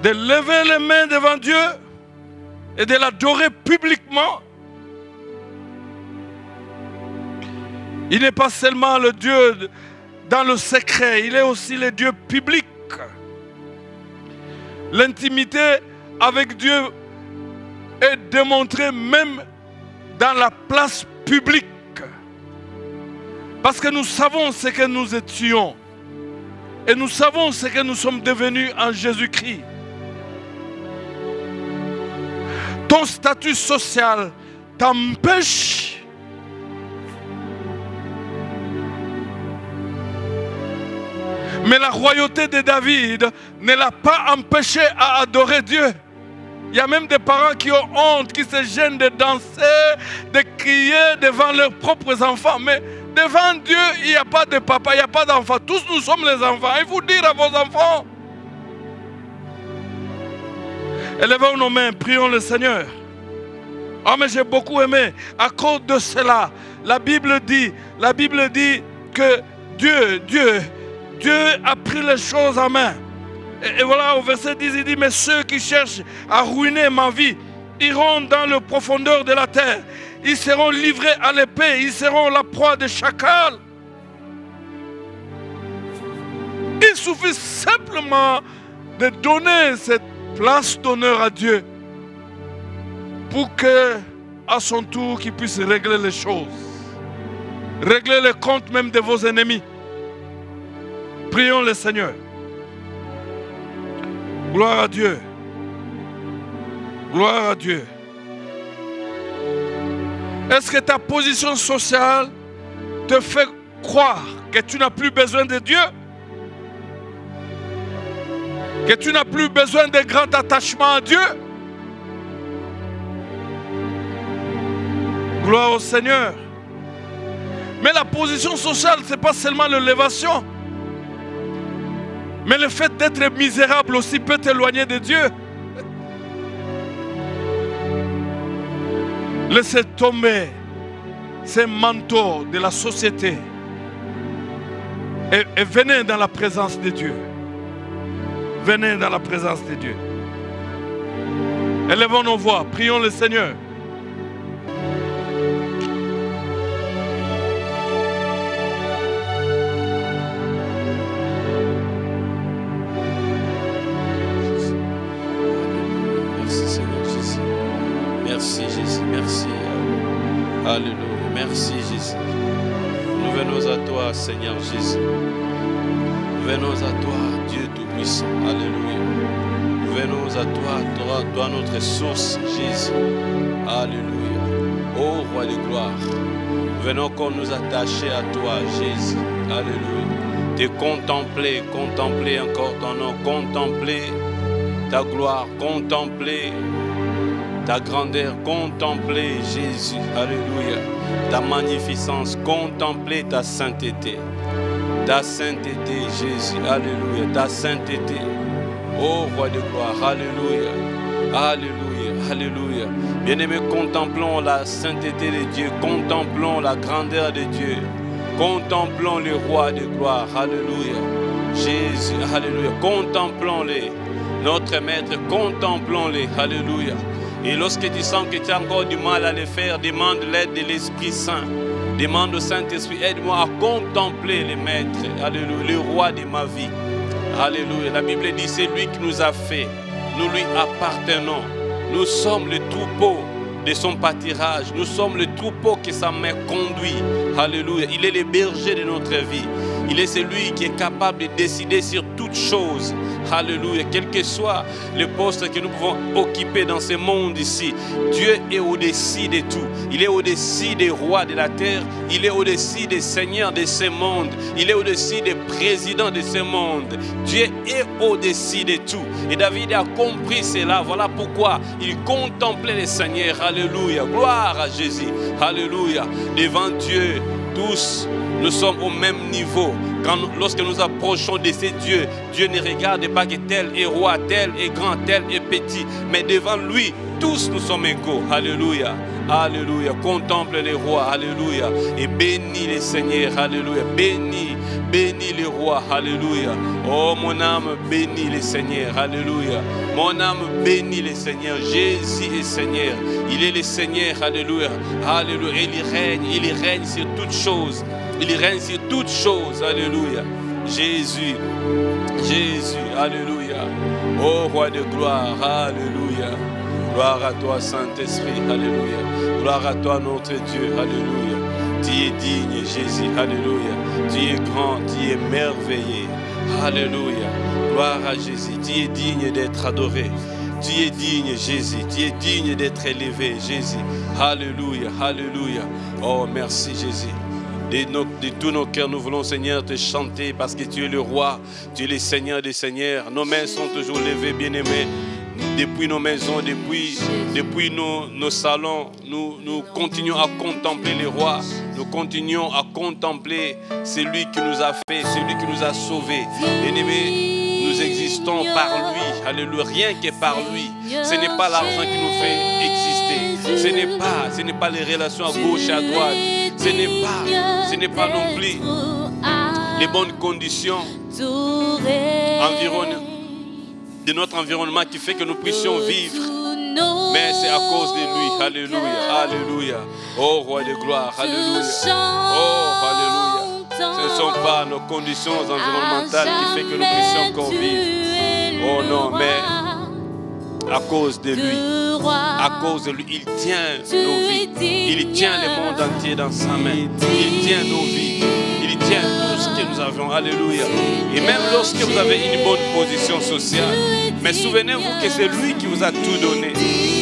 de lever les mains devant Dieu et de l'adorer publiquement? Il n'est pas seulement le Dieu dans le secret, il est aussi le Dieu public. L'intimité avec Dieu est démontrée même dans la place publique. Parce que nous savons ce que nous étions. Et nous savons ce que nous sommes devenus en Jésus-Christ. Ton statut social t'empêche mais la royauté de David ne l'a pas empêché à adorer Dieu. Il y a même des parents qui ont honte, qui se gênent de danser, de crier devant leurs propres enfants. Mais devant Dieu, il n'y a pas de papa, il n'y a pas d'enfant. Tous nous sommes les enfants. Il faut dire à vos enfants. Élevons nos mains, prions le Seigneur. Oh mais j'ai beaucoup aimé. À cause de cela, la Bible dit que Dieu a pris les choses en main. Et voilà, au verset 10, il dit, mais ceux qui cherchent à ruiner ma vie iront dans le profondeur de la terre. Ils seront livrés à l'épée, ils seront la proie des chacals. Il suffit simplement de donner cette place d'honneur à Dieu pour que, à son tour, qu'il puisse régler les choses. Régler les comptes même de vos ennemis. Prions le Seigneur. Gloire à Dieu. Gloire à Dieu. Est-ce que ta position sociale te fait croire que tu n'as plus besoin de Dieu? Que tu n'as plus besoin de grand attachement à Dieu? Gloire au Seigneur. Mais la position sociale, ce n'est pas seulement l'élévation. Mais le fait d'être misérable aussi peut t'éloigner de Dieu. Laissez tomber ces manteaux de la société et venez dans la présence de Dieu. Venez dans la présence de Dieu. Élevons nos voix, prions le Seigneur. Merci Seigneur Jésus. Merci Jésus, merci. Alléluia. Merci Jésus. Nous venons à toi Seigneur Jésus. Nous venons à toi Dieu Tout-Puissant. Alléluia. Nous venons à toi, toi notre source Jésus. Alléluia. Ô Roi de gloire. Nous venons comme nous attacher à toi Jésus. Alléluia. Te contempler, contempler encore ton nom, contempler ta gloire, contempler ta grandeur, contempler Jésus, alléluia, ta magnificence, contempler ta sainteté, Jésus, alléluia, ta sainteté, ô Roi de gloire, alléluia, alléluia, alléluia. Bien-aimés, contemplons la sainteté de Dieu, contemplons la grandeur de Dieu, contemplons le Roi de gloire, alléluia, Jésus, alléluia, contemplons-les, notre Maître, contemplons-les, alléluia. Et lorsque tu sens que tu as encore du mal à le faire, demande l'aide de l'Esprit Saint. Demande au Saint-Esprit, aide-moi à contempler le Maître, alléluia, le Roi de ma vie. Alléluia. La Bible dit, c'est lui qui nous a fait. Nous lui appartenons. Nous sommes le troupeau de son pâturage. Nous sommes le troupeau que sa main conduit. Alléluia. Il est le berger de notre vie. Il est celui qui est capable de décider sur toutes choses. Alléluia. Quel que soit le poste que nous pouvons occuper dans ce monde ici, Dieu est au-dessus de tout. Il est au-dessus des rois de la terre. Il est au-dessus des seigneurs de ce monde. Il est au-dessus des présidents de ce monde. Dieu est au-dessus de tout. Et David a compris cela. Voilà pourquoi il contemplait le Seigneur. Alléluia. Gloire à Jésus. Alléluia. Devant Dieu, tous, nous sommes au même niveau. Lorsque nous approchons de ces dieux, Dieu ne regarde pas que tel est roi, tel est grand, tel est petit. Mais devant lui, tous nous sommes égaux. Alléluia. Alléluia. Contemple les rois. Alléluia. Et bénis les seigneurs. Alléluia. Bénis les rois. Alléluia. Oh, mon âme bénis les seigneurs. Alléluia. Mon âme bénis les seigneurs. Jésus est Seigneur. Il est le Seigneur. Alléluia. Alléluia. Il règne sur toutes choses. Il règne sur toutes choses. Alléluia. Jésus. Jésus. Alléluia. Oh, Roi de gloire. Alléluia. Gloire à toi, Saint-Esprit. Alléluia. Gloire à toi, notre Dieu. Alléluia. Tu es digne, Jésus. Alléluia. Tu es grand, tu es merveilleux. Alléluia. Gloire à Jésus. Tu es digne d'être adoré. Tu es digne, Jésus. Tu es digne d'être élevé, Jésus. Alléluia. Alléluia. Oh, merci, Jésus. De tous nos cœurs, nous voulons, Seigneur, te chanter parce que tu es le roi, tu es le Seigneur des seigneurs. Nos mains sont toujours levées, bien-aimés. Depuis nos maisons, depuis nos salons, nous continuons à contempler le roi. Nous continuons à contempler celui qui nous a fait, celui qui nous a sauvés. Bien-aimés, nous existons par lui. Alléluia, rien que par lui. Ce n'est pas l'argent qui nous fait exister. Ce n'est pas les relations à gauche et à droite. Ce n'est pas non plus les bonnes conditions environnantes. de notre environnement qui fait que nous puissions vivre. Mais c'est à cause de lui. Alléluia, alléluia. Oh roi de gloire, alléluia. Oh, alléluia. Ce ne sont pas nos conditions environnementales qui fait que nous puissions encore vivre. Oh non, mais à cause de lui. À cause de lui, il tient nos vies. Il tient le monde entier dans sa main. Il tient nos vies. Il tient tout ce que nous avons. Alléluia. Et même lorsque vous avez une bonne position sociale, mais souvenez-vous que c'est lui qui vous a tout donné.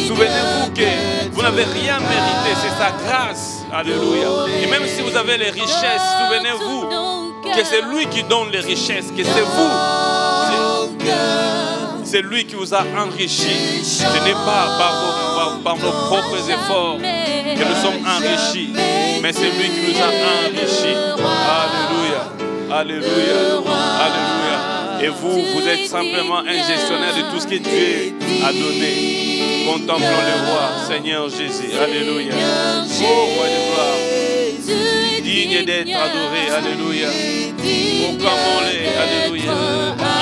Souvenez-vous que vous n'avez rien mérité. C'est sa grâce. Alléluia. Et même si vous avez les richesses, souvenez-vous que c'est lui qui donne les richesses. Que c'est vous. C'est lui qui vous a enrichi. Ce n'est pas par nos propres efforts que nous sommes enrichis, mais c'est lui qui nous a enrichis. Alléluia, alléluia, alléluia. Et vous, vous êtes simplement un gestionnaire de tout ce que Dieu a donné. Contemplons le roi, Seigneur Jésus. Alléluia. Oh, roi de gloire, digne d'être adoré. Alléluia. Proclamons-le. Alléluia.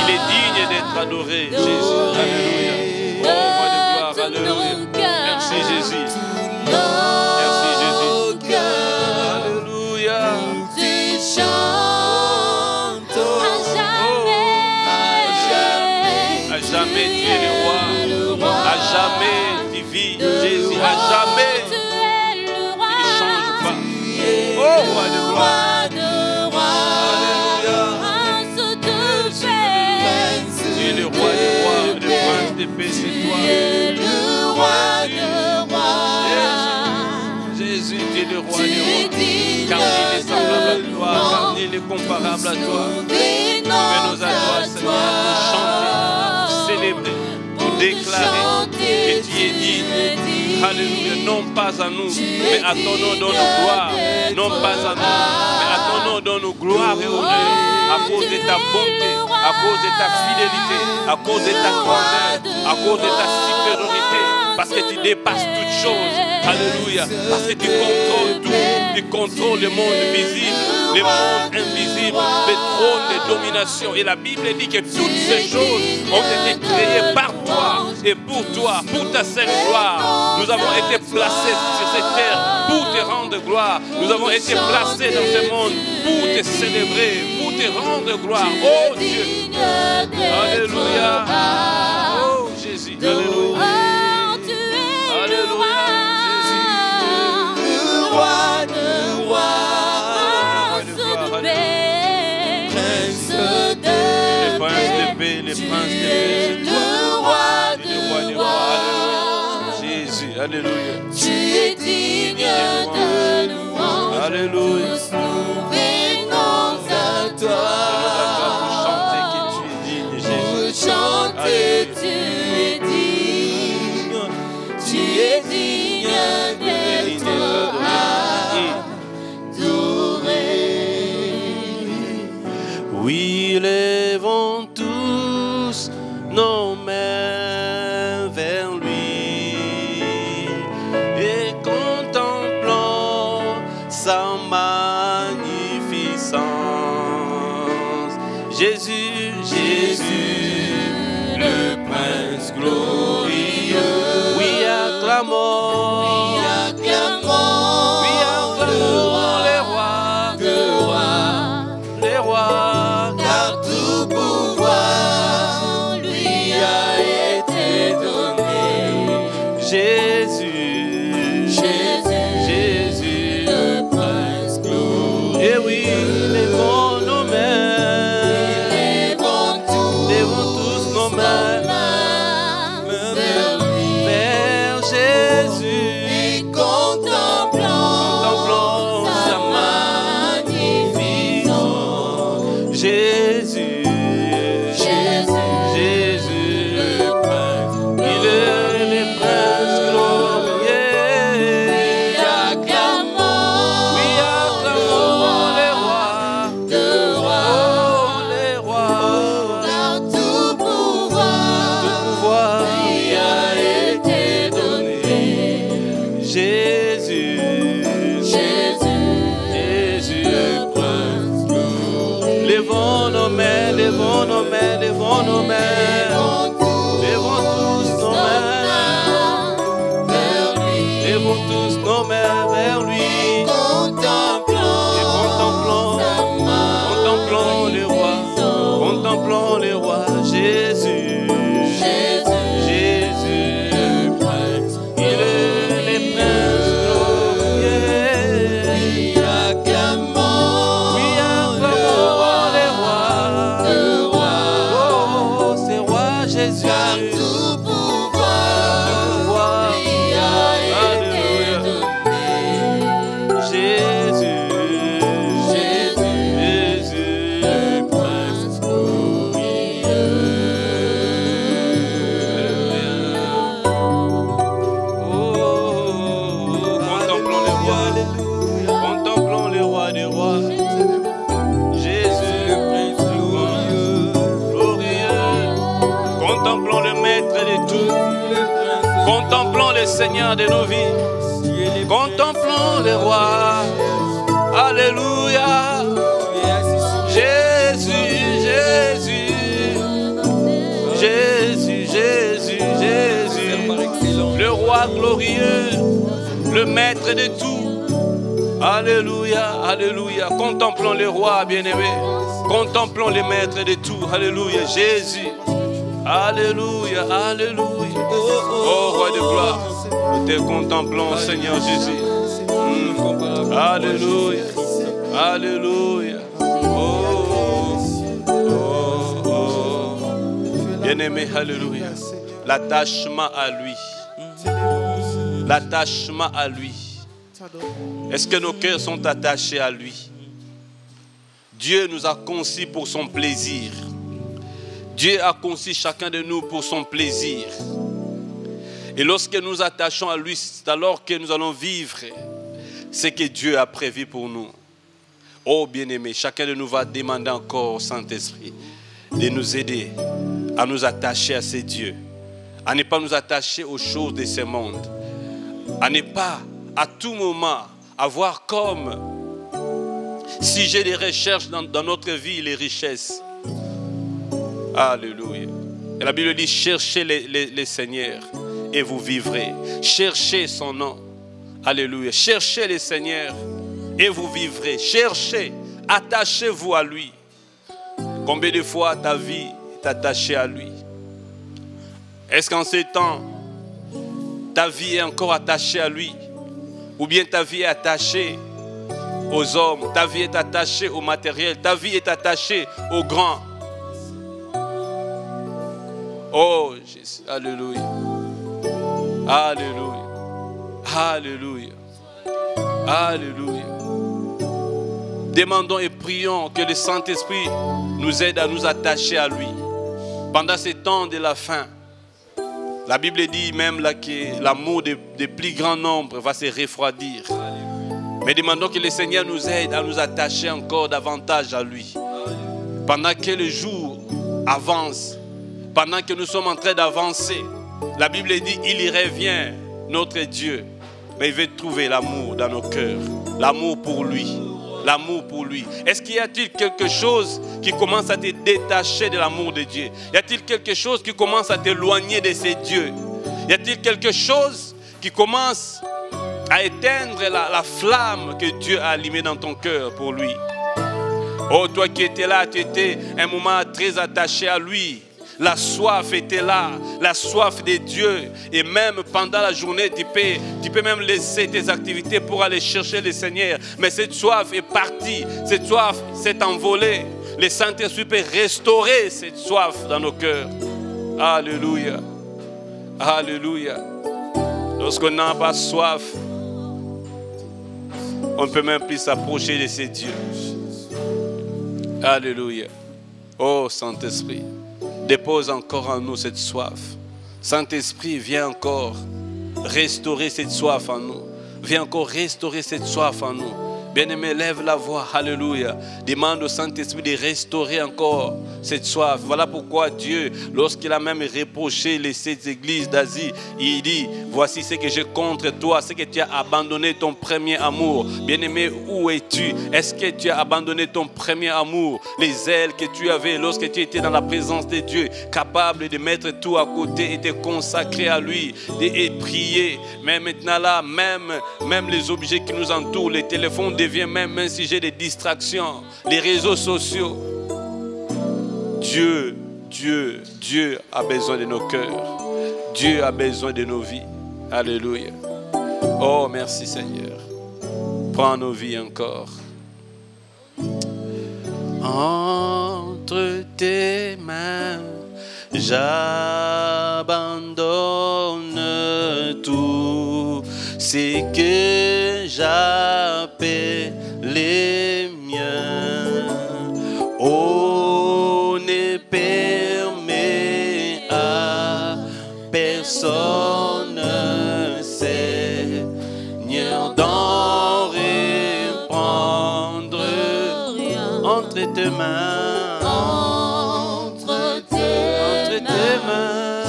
Il est digne d'être adoré, Jésus. Alléluia. Oh, roi de gloire. Alléluia. Merci, Jésus. Merci, Jésus. Alléluia. À jamais, tu es le roi. À jamais, tu vis, Jésus. À jamais, il ne change pas. Oh, roi de gloire. Le roi des rois, le prince des paix, c'est toi. Le roi de rois. Jésus, tu es le roi des rois. Car il est semblable à toi, car il est comparable à toi. Fais-nous à toi, Seigneur, pour chanter, pour célébrer, pour déclarer que tu es digne. Alléluia. Non pas à nous, mais à ton nom dans nos gloires. Non pas à nous, mais à ton nom dans nos gloires et honneur. À cause de ta bonté, à cause de ta fidélité, à cause de ta grandeur, à cause de ta supériorité, parce que tu dépasses toutes choses. Alléluia. Parce que tu contrôles tout. Tu contrôles le monde visible, le monde invisible, le trône de domination. Et la Bible dit que toutes ces choses ont été créées par toi et pour toi, pour ta seule gloire. Nous avons été placés sur cette terre pour te rendre gloire. Nous avons été placés dans ce monde pour te célébrer, pour te rendre gloire. Oh Dieu. Alléluia. Oh Jésus. Alléluia. Alléluia. Jésus. Le roi de rois. Les princes de paix, les princes de paix. Le roi de de rois. rois. Jésus. Alléluia. Tu es digne de louange. Alléluia. Nous venons à toi. Pour chanter que tu es digne, Jésus. Chanter, tu es digne. Tu es digne d'être adoré. Oui, levons tous nos mains vers lui et contemplons sa magnificence. Jésus, Jésus, le prince glorieux. Oui, acclamons, Oui, acclamons, oui, acclamons les rois, les rois. car tout pouvoir lui a été donné. Jésus, Jésus, Jésus, le prince glorieux. et oui, levons nos mains, levons tous nos mains vers lui. vers Jésus, Et contemplons sa magnificence. Jésus, Jésus, Jésus, le prince il est le prince glorieux. Oui, acclamons, Oui, acclamons les rois, le roi, oh les rois, car tout pouvoir tout pouvoir lui a été donné. Jésus, Jésus, Jésus, le prince glorieux. levons nos mains, levons nos mains, levons nos mains. Levons tous Contemplons le Seigneur de nos vies. Contemplons le roi. Alléluia. Jésus, Jésus. Jésus, Jésus, Jésus. Le roi glorieux. Le maître de tout. Alléluia, alléluia. Contemplons le roi bien-aimé. Contemplons le maître de tout. Alléluia, Jésus. Alléluia, alléluia. Oh, roi de gloire. Nous te contemplons, Seigneur Jésus. Alléluia, alléluia. Oh, oh, oh. Bien-aimé, alléluia. L'attachement à lui. L'attachement à lui. Est-ce que nos cœurs sont attachés à lui? Dieu nous a conçus pour son plaisir. Dieu a conçu chacun de nous pour son plaisir. Et lorsque nous attachons à lui, c'est alors que nous allons vivre ce que Dieu a prévu pour nous. Oh bien-aimé, chacun de nous va demander encore au Saint-Esprit de nous aider à nous attacher à ces dieux, à ne pas nous attacher aux choses de ce monde, à ne pas à tout moment avoir comme sujet de recherche dans notre vie les richesses. Alléluia. Et la Bible dit, cherchez les Seigneurs et vous vivrez. Cherchez son nom. Alléluia. Cherchez le Seigneur et vous vivrez. Cherchez, attachez-vous à lui. Combien de fois ta vie est attachée à lui? Est-ce qu'en ce temps, ta vie est encore attachée à lui? Ou bien ta vie est attachée aux hommes, ta vie est attachée au matériel, ta vie est attachée aux grands? Oh Jésus, alléluia, alléluia, alléluia, alléluia. Demandons et prions que le Saint-Esprit nous aide à nous attacher à lui. Pendant ces temps de la fin, la Bible dit même là que l'amour des plus grands nombres va se refroidir. Mais demandons que le Seigneur nous aide à nous attacher encore davantage à lui. Pendant que le jour avance, pendant que nous sommes en train d'avancer, la Bible dit, il y revient, notre Dieu. Mais il veut trouver l'amour dans nos cœurs. L'amour pour lui. L'amour pour lui. Est-ce qu'il y a-t-il quelque chose qui commence à te détacher de l'amour de Dieu? Y a-t-il quelque chose qui commence à t'éloigner de ces dieux? Y a-t-il quelque chose qui commence à éteindre la flamme que Dieu a allumée dans ton cœur pour lui? Oh, toi qui étais là, tu étais un moment très attaché à lui. La soif était là, la soif de Dieu. Et même pendant la journée, tu peux même laisser tes activités pour aller chercher le Seigneur. Mais cette soif est partie, cette soif s'est envolée. Le Saint-Esprit peut restaurer cette soif dans nos cœurs. Alléluia, alléluia. Lorsqu'on n'a pas soif, on ne peut même plus s'approcher de ces dieux. Alléluia. Oh Saint-Esprit, dépose encore en nous cette soif. Saint-Esprit, viens encore restaurer cette soif en nous. Viens encore restaurer cette soif en nous. Bien-aimé, lève la voix, alléluia. Demande au Saint-Esprit de restaurer encore cette soif. Voilà pourquoi Dieu, lorsqu'il a même reproché les 7 églises d'Asie, il dit, voici ce que j'ai contre toi, c'est que tu as abandonné ton premier amour. Bien-aimé, où es-tu? Est-ce que tu as abandonné ton premier amour? Les ailes que tu avais lorsque tu étais dans la présence de Dieu, capable de mettre tout à côté et de consacrer à lui, et prier. Mais maintenant là, même les objets qui nous entourent, les téléphones devient même un sujet de distraction, les réseaux sociaux. Dieu a besoin de nos cœurs. Dieu a besoin de nos vies. Alléluia. Oh, merci Seigneur. Prends nos vies encore. Entre tes mains, j'abandonne tout ce que j'appelle les miens. Oh, ne permets à personne, Seigneur, d'en reprendre entre tes mains. Entre tes mains,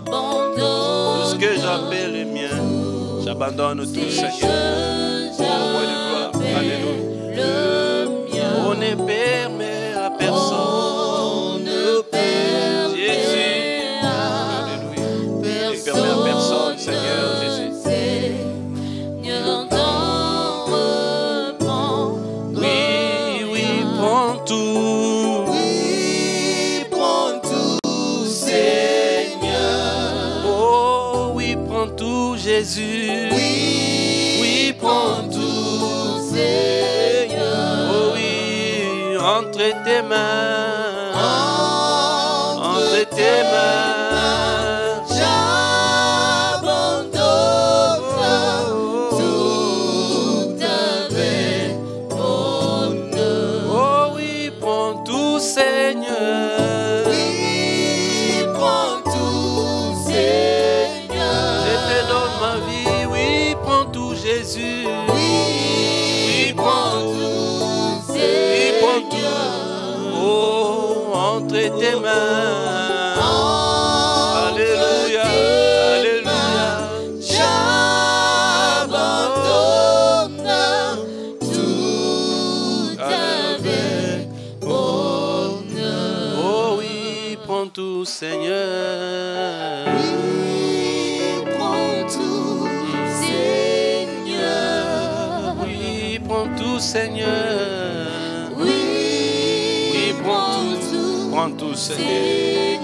j'abandonne tout ce que abandonne tout, Seigneur. Oh, roi de gloire. Alléluia. On ne permet à personne. Jésus. Alléluia. On ne permet à personne, Seigneur Jésus. Seigneur, t'en reprends. Oui, oui, prends tout. Oui, prends tout, Seigneur. Oh, oui, prends tout, Jésus. Oui, prends tout, Seigneur. Oh oui, entre tes mains. Entre tes mains. J'abandonne tout avec bonheur. Oh oui, prends tout, Seigneur. Oui, prends tout, Seigneur. Je te donne ma vie, oui, prends tout, Jésus. Oui, prends tout, Seigneur. Oh, entre tes mains. Alléluia, alléluia. J'abandonne tout avec bonheur. Oh oui, prends tout, Seigneur. Oui, prends tout, Seigneur. Oui, prends tout, Seigneur. Oui, Oui, prends tout, Seigneur.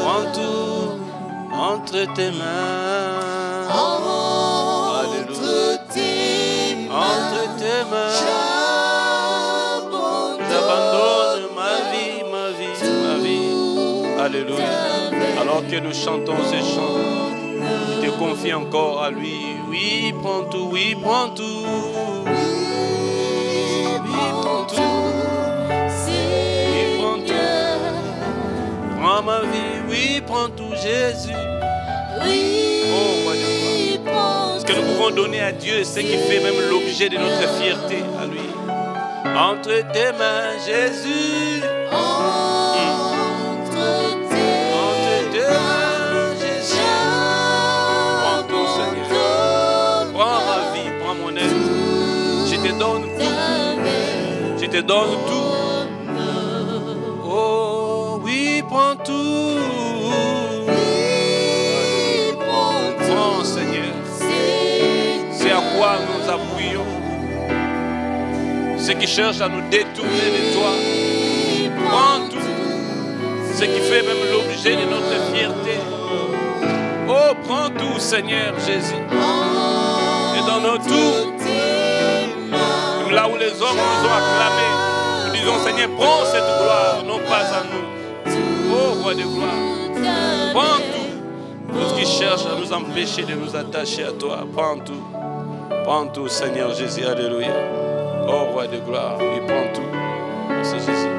Prends tout entre tes mains. Entre tes mains. Entre tes mains. J'abandonne Ma vie, ma vie, ma vie. Alléluia. Alors que nous chantons ces chants, je te confie encore à lui. Oui, prends tout, oui, prends tout. Oui, prends tout. Oui, prends tout. Prends ma vie, oui, prends tout, Jésus. Oh, roi de gloire. Ce que nous pouvons donner à Dieu, c'est ce qui fait même l'objet de notre fierté à lui. Entre tes mains, Jésus. entre tes mains, Jésus. Prends tout, Seigneur. Prends ma vie, prends mon être. Je te donne tout. Je te donne tout. Oh, oui, prends tout. Prends, Seigneur. C'est à quoi nous appuyons. Ceux qui cherchent à nous détourner de toi. Prends tout. Ce qui fait même l'objet de notre fierté. Oh, prends tout, Seigneur Jésus. Et donne-nous tout. Là où les hommes nous ont acclamés, nous disons, Seigneur, prends cette gloire, non pas à nous. Oh, roi de gloire. Prends tout. Tout ce qui cherche à nous empêcher de nous attacher à toi. Prends tout. Prends tout, Seigneur Jésus. Alléluia. Oh, roi de gloire. Il prend tout. Merci, Jésus.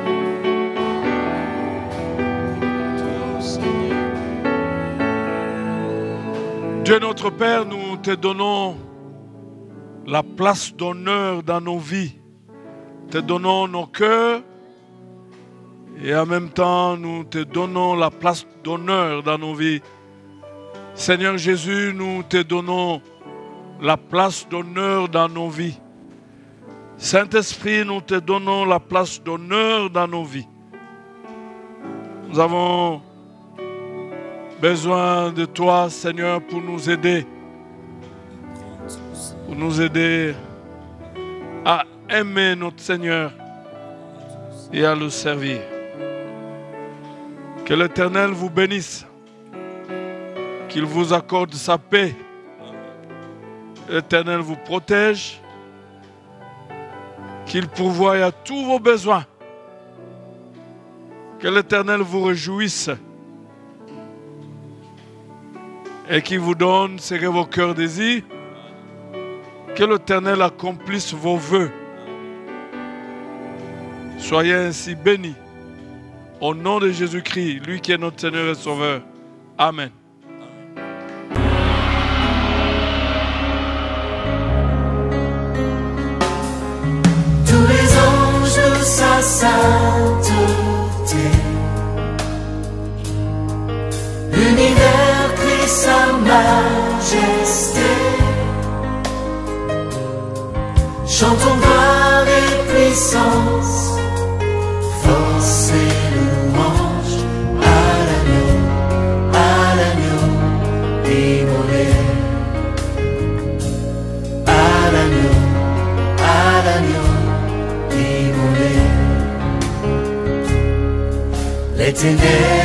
Tout, Seigneur. Dieu notre Père, nous te donnons la place d'honneur dans nos vies. Te donnons nos cœurs et en même temps nous te donnons la place d'honneur dans nos vies. Seigneur Jésus, nous te donnons la place d'honneur dans nos vies. Saint-Esprit, nous te donnons la place d'honneur dans nos vies. Nous avons besoin de toi, Seigneur, pour nous aider. Pour nous aider à aimer notre Seigneur et à le servir. Que l'Éternel vous bénisse. Qu'il vous accorde sa paix. L'Éternel vous protège. Qu'il pourvoie à tous vos besoins. Que l'Éternel vous réjouisse. Et qu'il vous donne ce que vos cœurs désirent. Que l'Éternel accomplisse vos vœux. Soyez ainsi bénis. Au nom de Jésus-Christ, lui qui est notre Seigneur et Sauveur. Amen. Tous les anges de sa sainteté, l'univers crie sa majesté. Chantons gloire et puissance, force et louange à l'agneau immolé. À l'agneau immolé. Les ténèbres